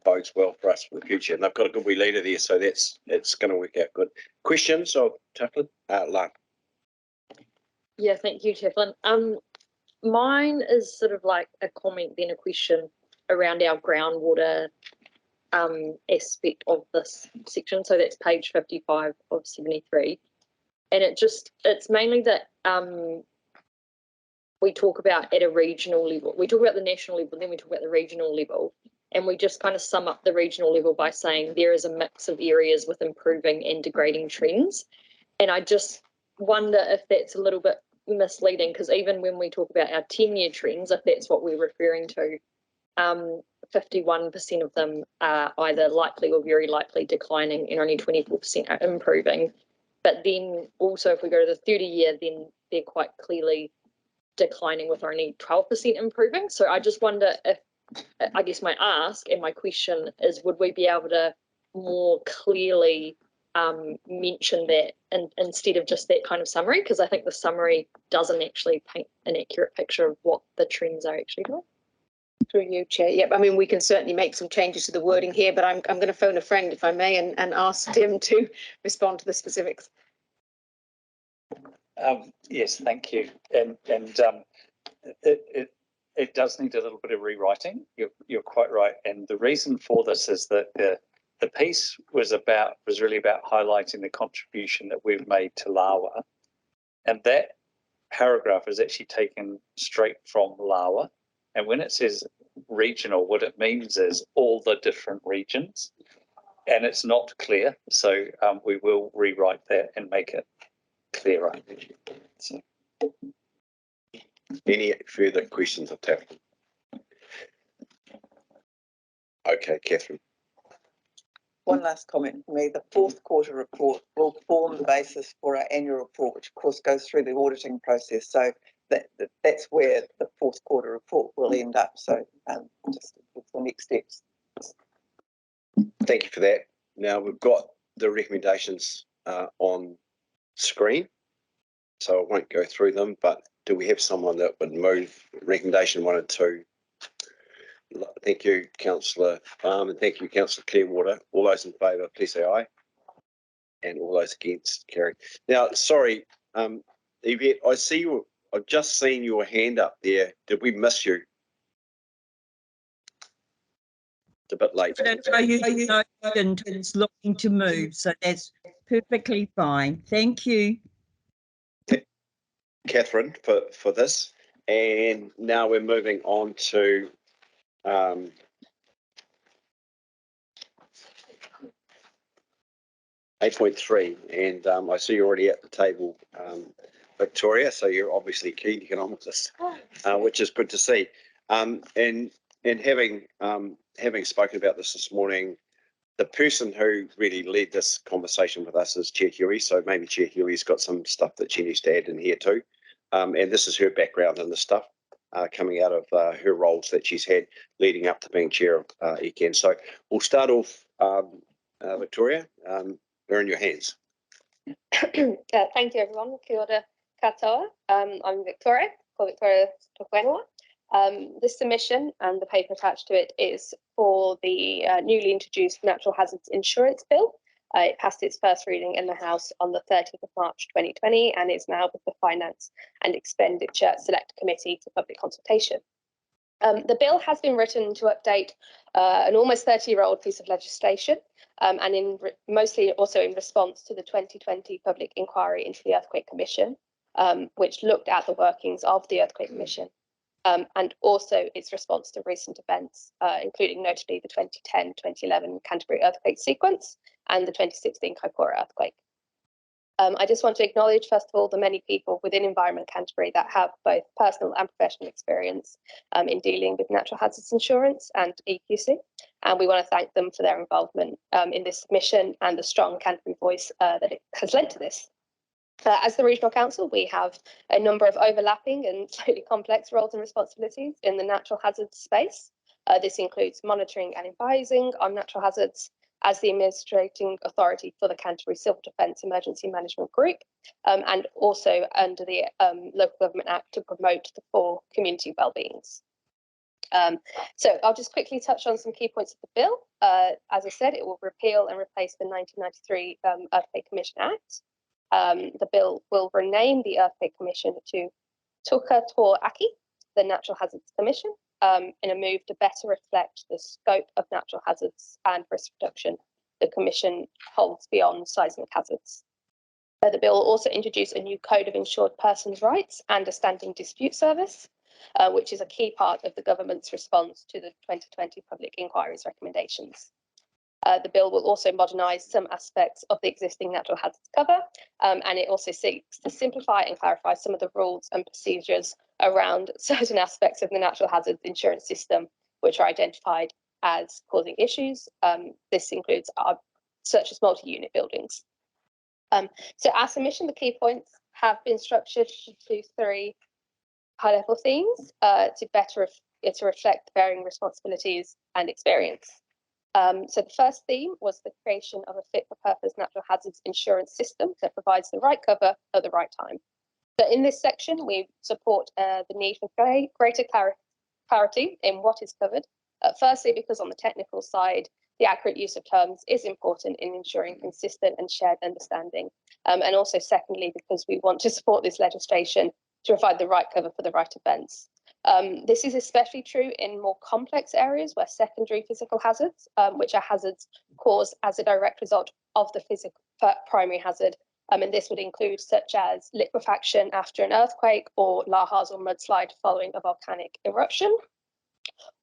bodes well for us for the future. And they've got a good wee leader there, so it's going to work out good. Questions of Chaplain? Lark. Yeah, thank you, Chaplain. Mine is sort of like a comment, then a question around our groundwater aspect of this section. So that's page 55 of 73. And it's mainly that we talk about at a regional level. We talk about the national level, then we talk about the regional level. And we just kind of sum up the regional level by saying there is a mix of areas with improving and degrading trends. And I just wonder if that's a little bit misleading, because even when we talk about our 10-year trends, if that's what we're referring to, 51% of them are either likely or very likely declining, and only 24% are improving. But then also if we go to the 30-year, then they're quite clearly declining with only 12% improving. So I just wonder if, I guess my ask and my question is, would we be able to more clearly mention that instead of just that kind of summary? Because I think the summary doesn't actually paint an accurate picture of what the trends are actually doing. Through you, Chair. Yep, I mean, we can certainly make some changes to the wording here, but I'm going to phone a friend, if I may, and ask Tim to respond to the specifics. Yes, thank you. And it does need a little bit of rewriting. You're quite right. And the reason for this is that the piece was really about highlighting the contribution that we've made to LAWA. And that paragraph is actually taken straight from LAWA. And when it says regional, what it means is all the different regions. And it's not clear. So we will rewrite that and make it clearer. So. Any further questions of Taffy? Okay, Catherine. One last comment from me. The fourth quarter report will form the basis for our annual report, which of course goes through the auditing process. So that's where the fourth quarter report will end up. So just the next steps. Thank you for that. Now we've got the recommendations on screen, so I won't go through them, but do we have someone that would move recommendation 1 and 2? Thank you, Councillor Farm, and thank you, Councillor Clearwater. All those in favour, please say aye. And all those against, carry. Now, sorry, Yvette, I see you. I've just seen your hand up there. Did we miss you? It's a bit late. You didn't. It's looking to move, so that's perfectly fine. Thank you. Catherine for this. And now we're moving on to 8.3, and I see you're already at the table, Victoria, so you're obviously keen to get on with this, which is good to see. And having spoken about this morning, the person who really led this conversation with us is Chair Huey, so maybe Chair Huey's got some stuff that she needs to add in here too. And this is her background in this stuff, coming out of her roles that she's had leading up to being chair of ECan. So we'll start off, Victoria. They're in your hands. Thank you, everyone. Kia ora katoa. I'm Victoria, called Victoria Tokuenua. This submission and the paper attached to it is for the newly introduced Natural Hazards Insurance Bill. It passed its first reading in the House on the 30th of March 2020 and is now with the Finance and Expenditure Select Committee for public consultation. The bill has been written to update an almost 30-year-old piece of legislation, and mostly also in response to the 2020 public inquiry into the Earthquake Commission, which looked at the workings of the Earthquake Commission, and also its response to recent events, including notably the 2010-2011 Canterbury earthquake sequence and the 2016 Kaikoura earthquake. I just want to acknowledge, first of all, the many people within Environment Canterbury that have both personal and professional experience in dealing with natural hazards insurance and EQC. And we want to thank them for their involvement in this submission and the strong Canterbury voice that it has lent to this. As the Regional Council, we have a number of overlapping and slightly complex roles and responsibilities in the natural hazards space. This includes monitoring and advising on natural hazards as the administrating authority for the Canterbury Civil Defence Emergency Management Group, and also under the Local Government Act to promote the 4 community wellbeings. So I'll just quickly touch on some key points of the bill. As I said, it will repeal and replace the 1993 Earthquake Commission Act. The bill will rename the Earthquake Commission to Tuka Tō Aki, the Natural Hazards Commission, in a move to better reflect the scope of natural hazards and risk reduction the Commission holds beyond seismic hazards. The bill will also introduce a new Code of Insured Persons' Rights and a Standing Dispute Service, which is a key part of the government's response to the 2020 public inquiry's recommendations. The bill will also modernise some aspects of the existing natural hazards cover, and it also seeks to simplify and clarify some of the rules and procedures around certain aspects of the natural hazards insurance system, which are identified as causing issues. This includes such as multi-unit buildings. So our submission, the key points have been structured to 3 high-level themes to better to reflect the varying responsibilities and experience. So the first theme was the creation of a fit-for-purpose natural hazards insurance system that provides the right cover at the right time. So in this section, we support the need for greater clarity in what is covered. Firstly, because on the technical side, the accurate use of terms is important in ensuring consistent and shared understanding. And also secondly, because we want to support this legislation to provide the right cover for the right events. This is especially true in more complex areas where secondary physical hazards, which are hazards caused as a direct result of the physical primary hazard, and this would include such as liquefaction after an earthquake or lahars or mudslide following a volcanic eruption,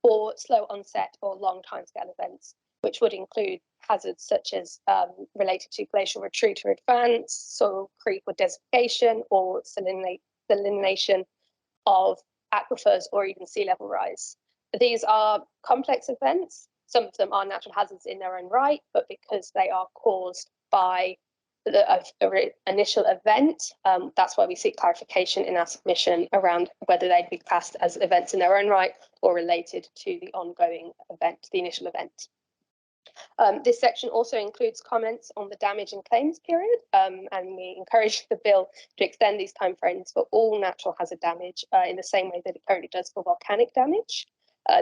or slow onset or long timescale events, which would include hazards such as related to glacial retreat or advance, soil creep or desertification, or salination of aquifers or even sea level rise. These are complex events. Some of them are natural hazards in their own right, but because they are caused by the initial event, that's why we seek clarification in our submission around whether they'd be classed as events in their own right or related to the ongoing event, the initial event. This section also includes comments on the damage and claims period, and we encourage the bill to extend these timeframes for all natural hazard damage in the same way that it currently does for volcanic damage.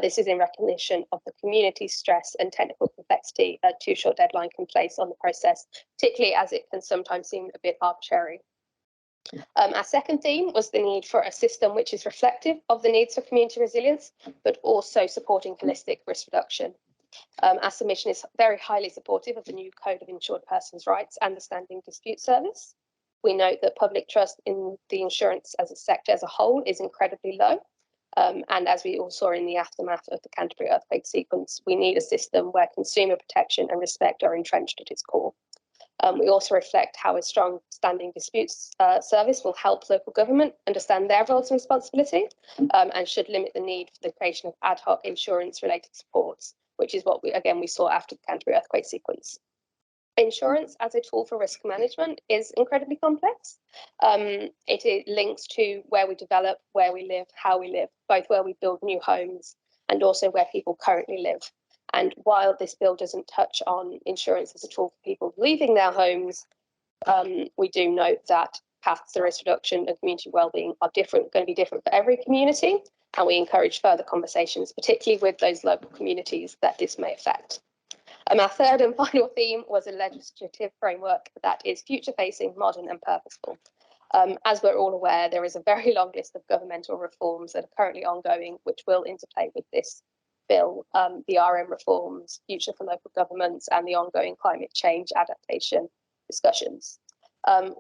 This is in recognition of the community stress and technical complexity a too short deadline can place on the process, particularly as it can sometimes seem a bit arbitrary. Our second theme was the need for a system which is reflective of the needs for community resilience, but also supporting holistic risk reduction. Our submission is very highly supportive of the new Code of Insured Persons' Rights and the Standing Dispute Service. We note that public trust in the insurance as a sector as a whole is incredibly low. And as we all saw in the aftermath of the Canterbury earthquake sequence, we need a system where consumer protection and respect are entrenched at its core. We also reflect how a strong standing disputes service will help local government understand their roles and responsibility, and should limit the need for the creation of ad hoc insurance related supports, which is what we saw after the Canterbury earthquake sequence. Insurance as a tool for risk management is incredibly complex. It links to where we develop, where we live, how we live, both where we build new homes and also where people currently live. And while this bill doesn't touch on insurance as a tool for people leaving their homes, we do note that paths to risk reduction and community wellbeing are going to be different for every community. And we encourage further conversations, particularly with those local communities that this may affect. Our third and final theme was a legislative framework that is future-facing, modern and purposeful. As we're all aware, there is a very long list of governmental reforms that are currently ongoing, which will interplay with this bill, the RM reforms, future for local governments, and the ongoing climate change adaptation discussions.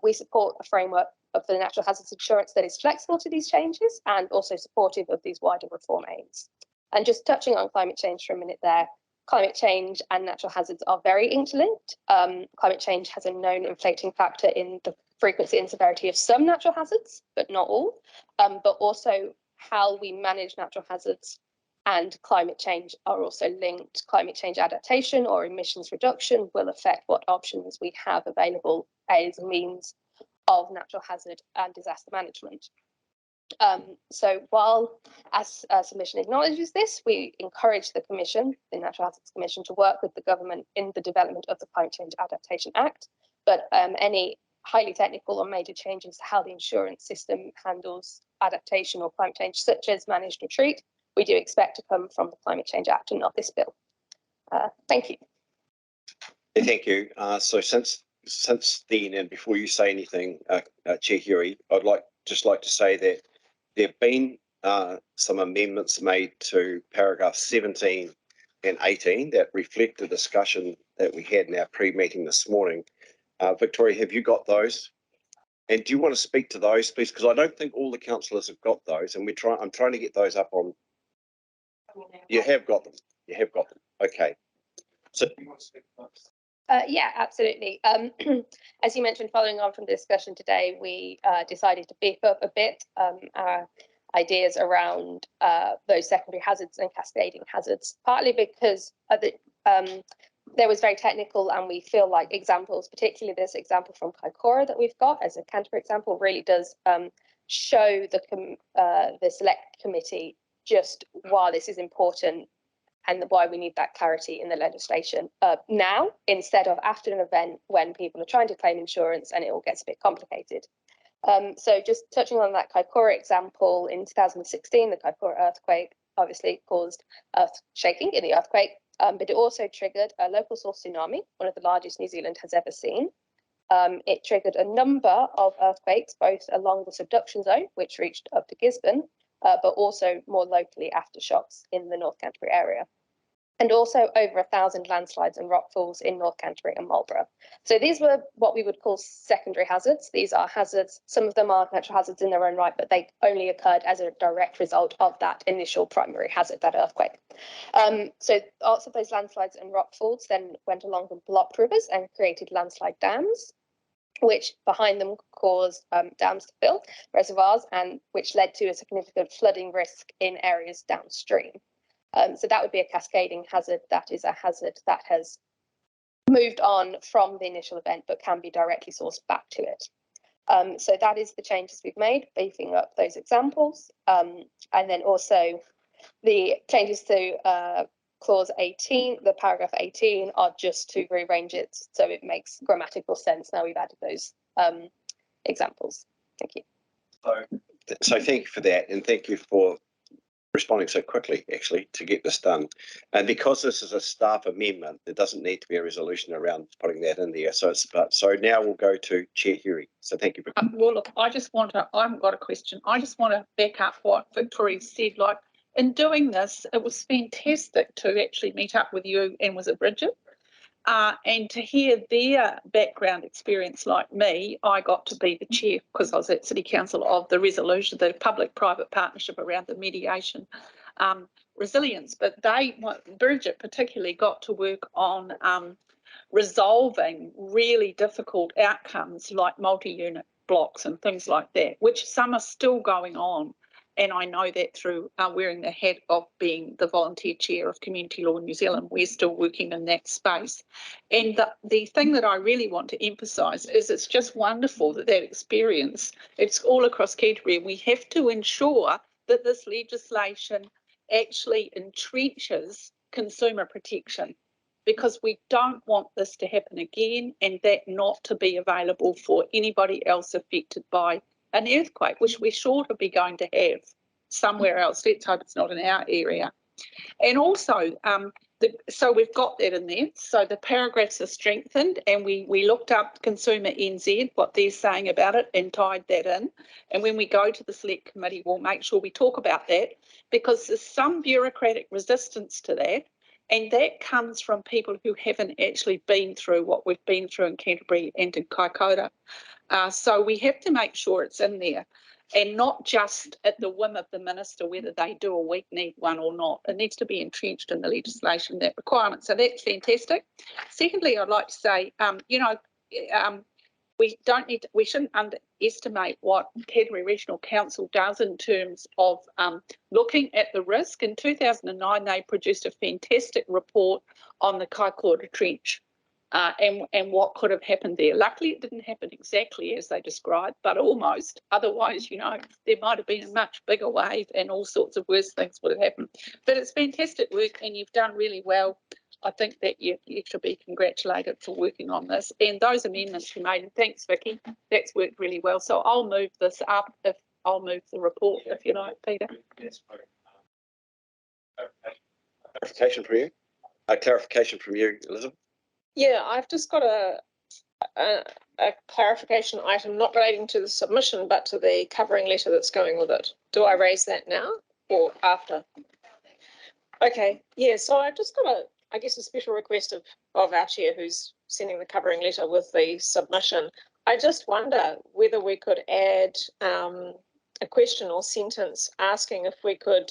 We support a framework of the natural hazards insurance that is flexible to these changes and also supportive of these wider reform aims. And just touching on climate change for a minute there, climate change and natural hazards are very interlinked. Climate change has a known inflating factor in the frequency and severity of some natural hazards, but not all, but also how we manage natural hazards and climate change are also linked. Climate change adaptation or emissions reduction will affect what options we have available as a means of natural hazard and disaster management. So while as submission acknowledges this, we encourage the Commission, the Natural Hazards Commission, to work with the government in the development of the Climate Change Adaptation Act, but any highly technical or major changes to how the insurance system handles adaptation or climate change, such as managed retreat, we do expect to come from the Climate Change Act and not this bill. Thank you. Thank you. So since then, and before you say anything, Chair Huey, I'd just like to say that there have been some amendments made to paragraph 17 and 18 that reflect the discussion that we had in our pre-meeting this morning. Victoria, have you got those? And do you want to speak to those, please? Because I don't think all the councillors have got those, and I'm trying to get those up on. You have got them. You have got them. Okay. So do you want to speak to those? Yeah, absolutely. As you mentioned, following on from the discussion today, we decided to beef up a bit our ideas around those secondary hazards and cascading hazards, partly because there was very technical, and we feel like examples, particularly this example from Kaikoura that we've got as a Canterbury example, really does show the select committee just why this is important and why we need that clarity in the legislation now instead of after an event when people are trying to claim insurance and it all gets a bit complicated. So just touching on that Kaikoura example, in 2016, the Kaikoura earthquake obviously caused earth shaking in the earthquake, but it also triggered a local source tsunami, one of the largest New Zealand has ever seen. It triggered a number of earthquakes, both along the subduction zone, which reached up to Gisborne, but also more locally aftershocks in the North Canterbury area. And also over 1,000 landslides and rockfalls in North Canterbury and Marlborough. So these were what we would call secondary hazards. These are hazards, some of them are natural hazards in their own right, but they only occurred as a direct result of that initial primary hazard, that earthquake. So lots of those landslides and rockfalls then went along and blocked rivers and created landslide dams, which behind them caused dams to fill, reservoirs, and which led to a significant flooding risk in areas downstream. So that would be a cascading hazard. That is a hazard that has moved on from the initial event, but can be directly sourced back to it. So that is the changes we've made, beefing up those examples. And then also the changes to clause 18, the paragraph 18, are just to rearrange it so it makes grammatical sense. Now we've added those examples. Thank you. So thank you for that, and thank you for responding so quickly, actually, to get this done. And because this is a staff amendment, there doesn't need to be a resolution around putting that in there. So now we'll go to Chair Huey. So thank you. Well, look, I haven't got a question. I just want to back up what Victoria said. Like, in doing this, it was fantastic to actually meet up with you, and was it Bridget? And to hear their background experience like me, I got to be the chair, because I was at City Council, of the resolution, the public-private partnership around the mediation resilience. But Bridget particularly got to work on resolving really difficult outcomes like multi-unit blocks and things like that, which some are still going on. And I know that through wearing the hat of being the volunteer chair of Community Law New Zealand, we're still working in that space. And the thing that I really want to emphasise is it's just wonderful that experience, it's all across Canterbury. We have to ensure that this legislation actually entrenches consumer protection, because we don't want this to happen again, and that not to be available for anybody else affected by an earthquake, which we're sure to be going to have somewhere else. Let's hope it's not in our area. And also, so we've got that in there. So the paragraphs are strengthened, and we looked up Consumer NZ, what they're saying about it, and tied that in. And when we go to the select committee, we'll make sure we talk about that, because there's some bureaucratic resistance to that. And that comes from people who haven't actually been through what we've been through in Canterbury and in Kaikoura. So we have to make sure it's in there, and not just at the whim of the minister whether they do or we need one or not. It needs to be entrenched in the legislation, that requirement. So that's fantastic. Secondly, I'd like to say, we shouldn't underestimate what Canterbury Regional Council does in terms of looking at the risk. In 2009, they produced a fantastic report on the Kaikoura Trench. And what could have happened there. Luckily, it didn't happen exactly as they described, but almost. Otherwise, there might have been a much bigger wave and all sorts of worse things would have happened. But it's fantastic work, and you've done really well. I think that you should be congratulated for working on this. And those amendments you made, and thanks, Vicky, that's worked really well. So I'll move this up, I'll move the report, if you like, Peter. Clarification from you? Clarification from you, Elizabeth? Yeah, I've just got a clarification item not relating to the submission, but to the covering letter that's going with it. Do I raise that now or after? Okay, yeah, so I've just got a special request of our chair, who's sending the covering letter with the submission. I just wonder whether we could add a question or sentence asking if we could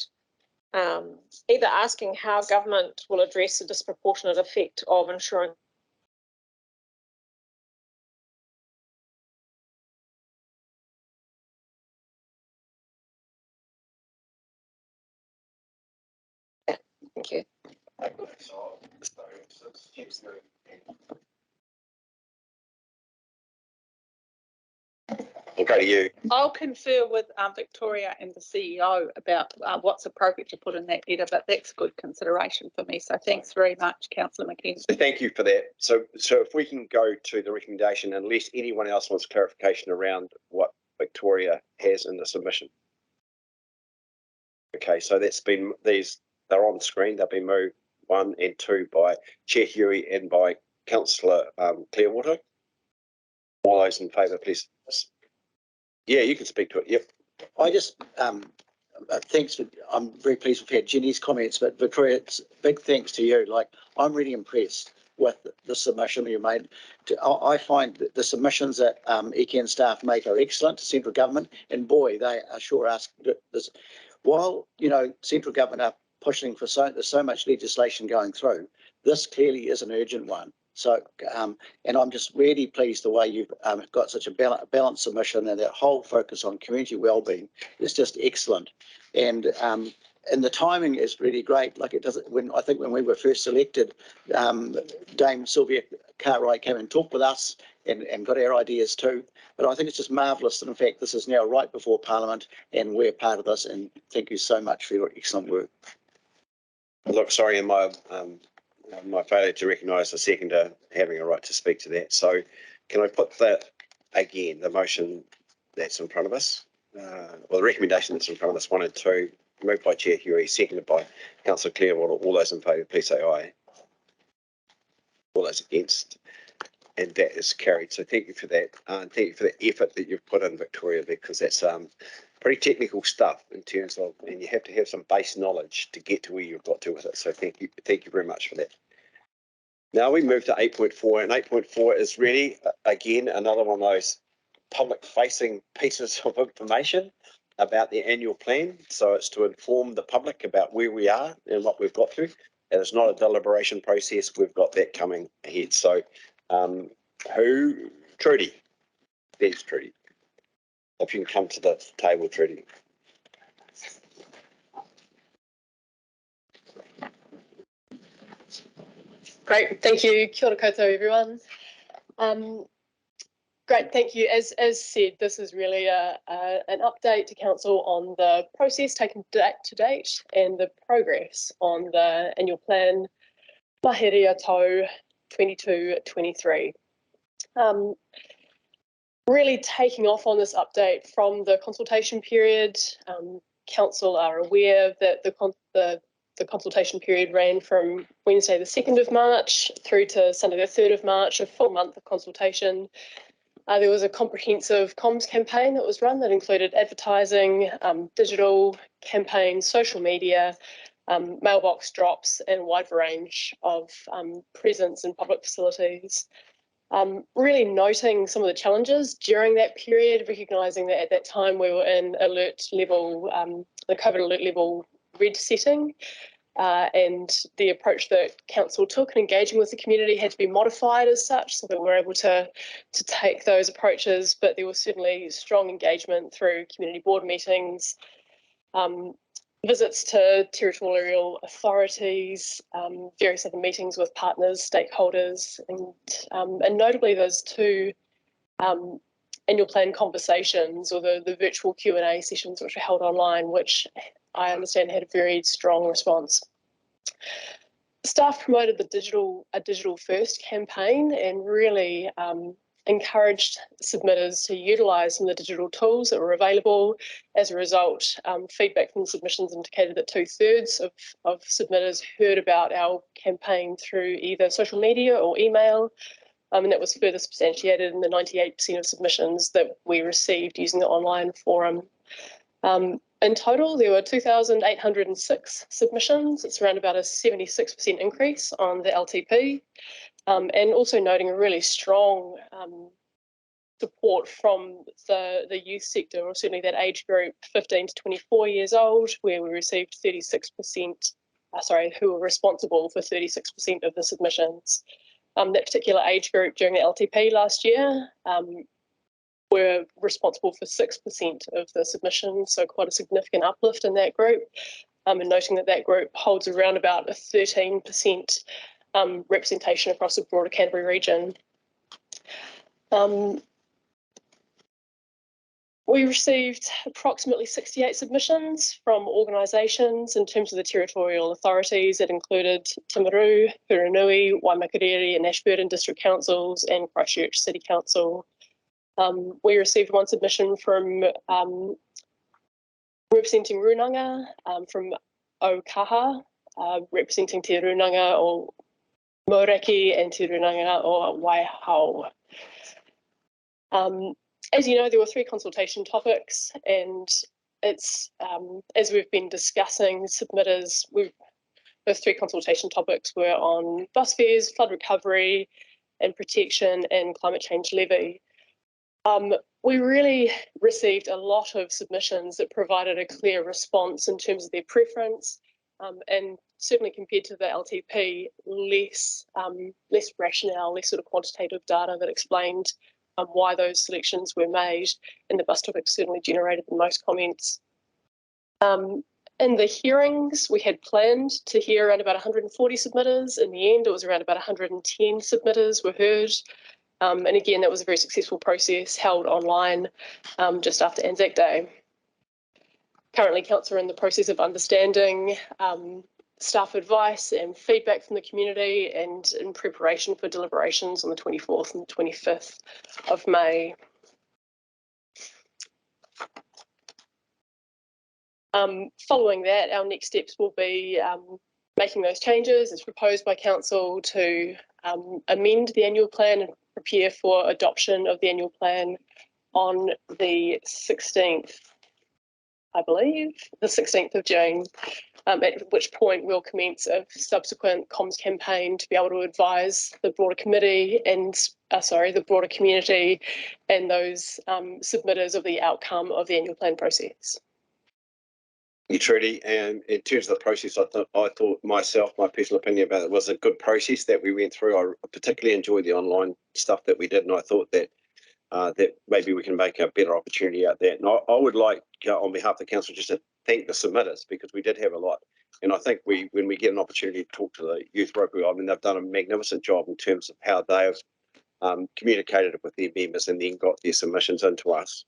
either asking how government will address the disproportionate effect of insurance. Thank you. I'll go to you. I'll confer with Victoria and the CEO about what's appropriate to put in that letter, but that's good consideration for me. So thanks very much, Councillor McKenzie. So thank you for that. So if we can go to the recommendation, unless anyone else wants clarification around what Victoria has in the submission. Okay, so that's been, they're on the screen. They've been moved 1 and 2 by Chair Huey and by Councillor Clearwater. All those in favour, please. Yeah, you can speak to it. Yep. I just thanks. I'm very pleased we've had Jenny's comments, but Victoria, it's big thanks to you. Like, I'm really impressed with the submission you made. I find that the submissions that ECan staff make are excellent to central government, and boy, they are sure asked this. While central government are pushing for there's so much legislation going through, this clearly is an urgent one. So, and I'm just really pleased the way you've got such a balanced submission, and that whole focus on community wellbeing is just excellent. And the timing is really great. Like, it doesn't, when we were first elected, Dame Sylvia Cartwright came and talked with us and got our ideas too. But I think it's just marvellous that in fact this is now right before Parliament and we're part of this. And thank you so much for your excellent work. Look, sorry, in my failure to recognise the seconder having a right to speak to that. So can I put that again, the motion that's in front of us, or the recommendation that's in front of us, 1 and 2, moved by Chair Huey, seconded by Councillor Clearwater. All those in favour, please say aye. All those against, and that is carried. So thank you for that. And thank you for the effort that you've put in, Victoria, because that's pretty technical stuff in terms of, and you have to have some base knowledge to get to where you've got to with it. So thank you very much for that. Now we move to 8.4, and 8.4 is really, again, another one of those public-facing pieces of information about the annual plan. So it's to inform the public about where we are and what we've got through. And it's not a deliberation process. We've got that coming ahead. So Trudy? There's Trudy. If you can come to the table, Trudy. Great, thank you. Kia ora koutou, everyone. Great, thank you. As said, this is really an update to Council on the process taken to date and the progress on the annual plan Mahere tau 22-23. Really taking off on this update from the consultation period. Council are aware that the consultation period ran from Wednesday the 2nd of March through to Sunday the 3rd of March, a full month of consultation. There was a comprehensive comms campaign that was run that included advertising, digital campaigns, social media, mailbox drops, and a wide range of presence in public facilities. Really noting some of the challenges during that period, recognising that at that time we were in alert level, the COVID alert level red setting. And the approach that Council took in engaging with the community had to be modified as such so that we're able to take those approaches, but there was certainly strong engagement through community board meetings, visits to territorial authorities, various other meetings with partners, stakeholders, and notably those two annual plan conversations or the virtual Q&A sessions which were held online, which I understand had a very strong response. Staff promoted a digital first campaign and really encouraged submitters to utilise some of the digital tools that were available. As a result, feedback from the submissions indicated that 2/3 of submitters heard about our campaign through either social media or email. And that was further substantiated in the 98% of submissions that we received using the online forum. In total, there were 2,806 submissions. It's around about a 76% increase on the LTP. And also noting a really strong support from the youth sector, or certainly that age group 15 to 24 years old, where we received 36%, who were responsible for 36% of the submissions. That particular age group during the LTP last year were responsible for 6% of the submissions, so quite a significant uplift in that group. And noting that group holds around about a 13% representation across the broader Canterbury region. We received approximately 68 submissions from organisations in terms of the territorial authorities that included Timaru, Huranui, Waimakariri and Ashburton District Councils and Christchurch City Council. We received one submission from representing Runanga, from Okaha, representing Te Runanga or Moreki and Te Runanga or Waihau. As you know, there were 3 consultation topics, and it's as we've been discussing, submitters, those 3 consultation topics were on bus fares, flood recovery and protection, and climate change levy. We really received a lot of submissions that provided a clear response in terms of their preference, and certainly compared to the LTP, less rationale, less sort of quantitative data that explained why those selections were made, and the bus topic certainly generated the most comments. In the hearings, we had planned to hear around about 140 submitters. In the end, it was around about 110 submitters were heard. And again, that was a very successful process held online just after Anzac Day. Currently, Council are in the process of understanding staff advice and feedback from the community, and in preparation for deliberations on the 24th and 25th of May. Following that, our next steps will be making those changes as proposed by Council to amend the annual plan and prepare for adoption of the annual plan on the 16th, I believe, the 16th of June. at which point we'll commence a subsequent comms campaign to be able to advise the broader committee and, the broader community and those submitters of the outcome of the annual plan process. Trudy, and in terms of the process, I thought myself, my personal opinion about it was a good process that we went through. I particularly enjoyed the online stuff that we did, and I thought that that maybe we can make a better opportunity out there. And I would like, on behalf of the council, just to thank the submitters, because we did have a lot. And I think when we get an opportunity to talk to the youth Roku, I mean, they've done a magnificent job in terms of how they've communicated with their members and then got their submissions into us.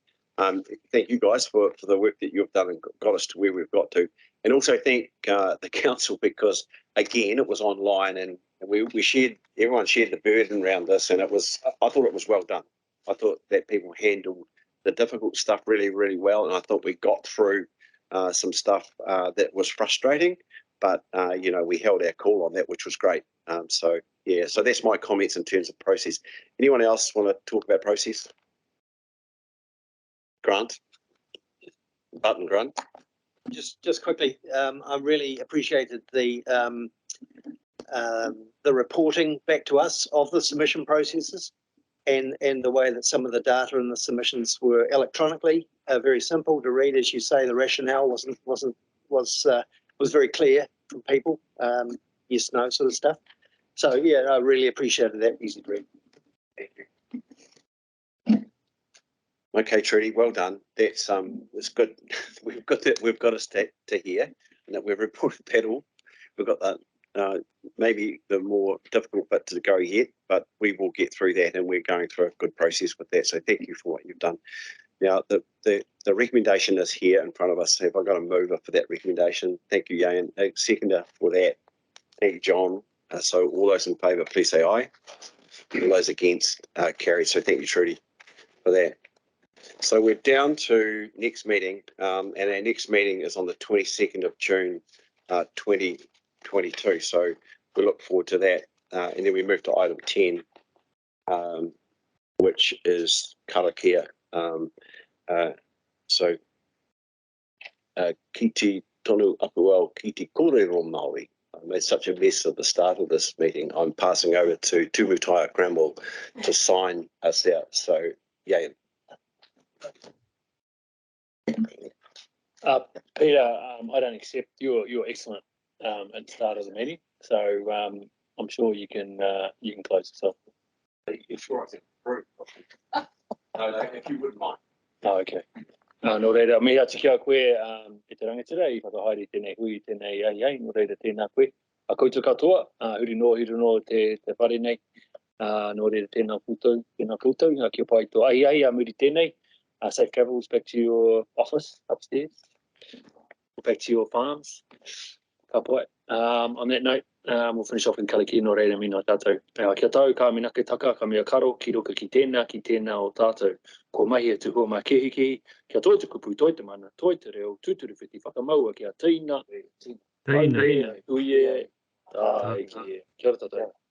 Thank you guys for the work that you've done and got us to where we've got to. And also thank the council, because again, it was online and everyone shared the burden around this, and I thought it was well done. I thought that people handled the difficult stuff really, really well, and I thought we got through some stuff that was frustrating, but we held our call on that, which was great. So that's my comments in terms of process. Anyone else want to talk about process? Grant? Grant? Just quickly, I really appreciated the reporting back to us of the submission processes and the way that some of the data and the submissions were electronically very simple to read. As you say, the rationale was very clear from people, yes, no sort of stuff. So yeah, I really appreciated that. Easy to read. Thank you. Okay, Trudy, well done. That's it's good. We've got a stat to hear, and that we've reported that all. We've got that maybe the more difficult bit to go yet, but we will get through that, and we're going through a good process with that. So thank you for what you've done. Now the recommendation is here in front of us. Have I got a mover for that recommendation? Thank you, Yayan. A seconder for that. Thank you, John. So all those in favour, please say aye. All those against, carried. So thank you, Trudy, for that. So we're down to next meeting, and our next meeting is on the 22nd of June, 2022. So we look forward to that. And then we move to item 10, which is Karakia. Kiti tonu akuau, kiti kōrero Māori. I made such a mess at the start of this meeting. I'm passing over to Tumutai Gramwell to sign us out. So, yeah. Peter, I don't accept your excellent at the start of the meeting, so I'm sure you can close this off. You're sure I can improve? No, if you wouldn't mind. Oh, okay. No reira, me ati kia koe e te rangatira i whakahaere tēnei hui tēnei ai, no reira tēnā koe. A koutou katoa, huri no te whare nei, no reira tēnā koutou, kia pai tō ai, muri tēnei. Safe travels back to your office upstairs, or back to your farms. Ka pai. On that note, we'll finish off in Karakia no reira mina tātou. Kia tau, ka minake taka, ka mea karo, ki roka ki tēnā o tātou. Ko Mahe te hua mā kehikihi, kia toi te kupu, toi te mana, toi te reo, tūturu whiti whakamaua kia tīna. Tīna. Uie, tai, kia ora tātou.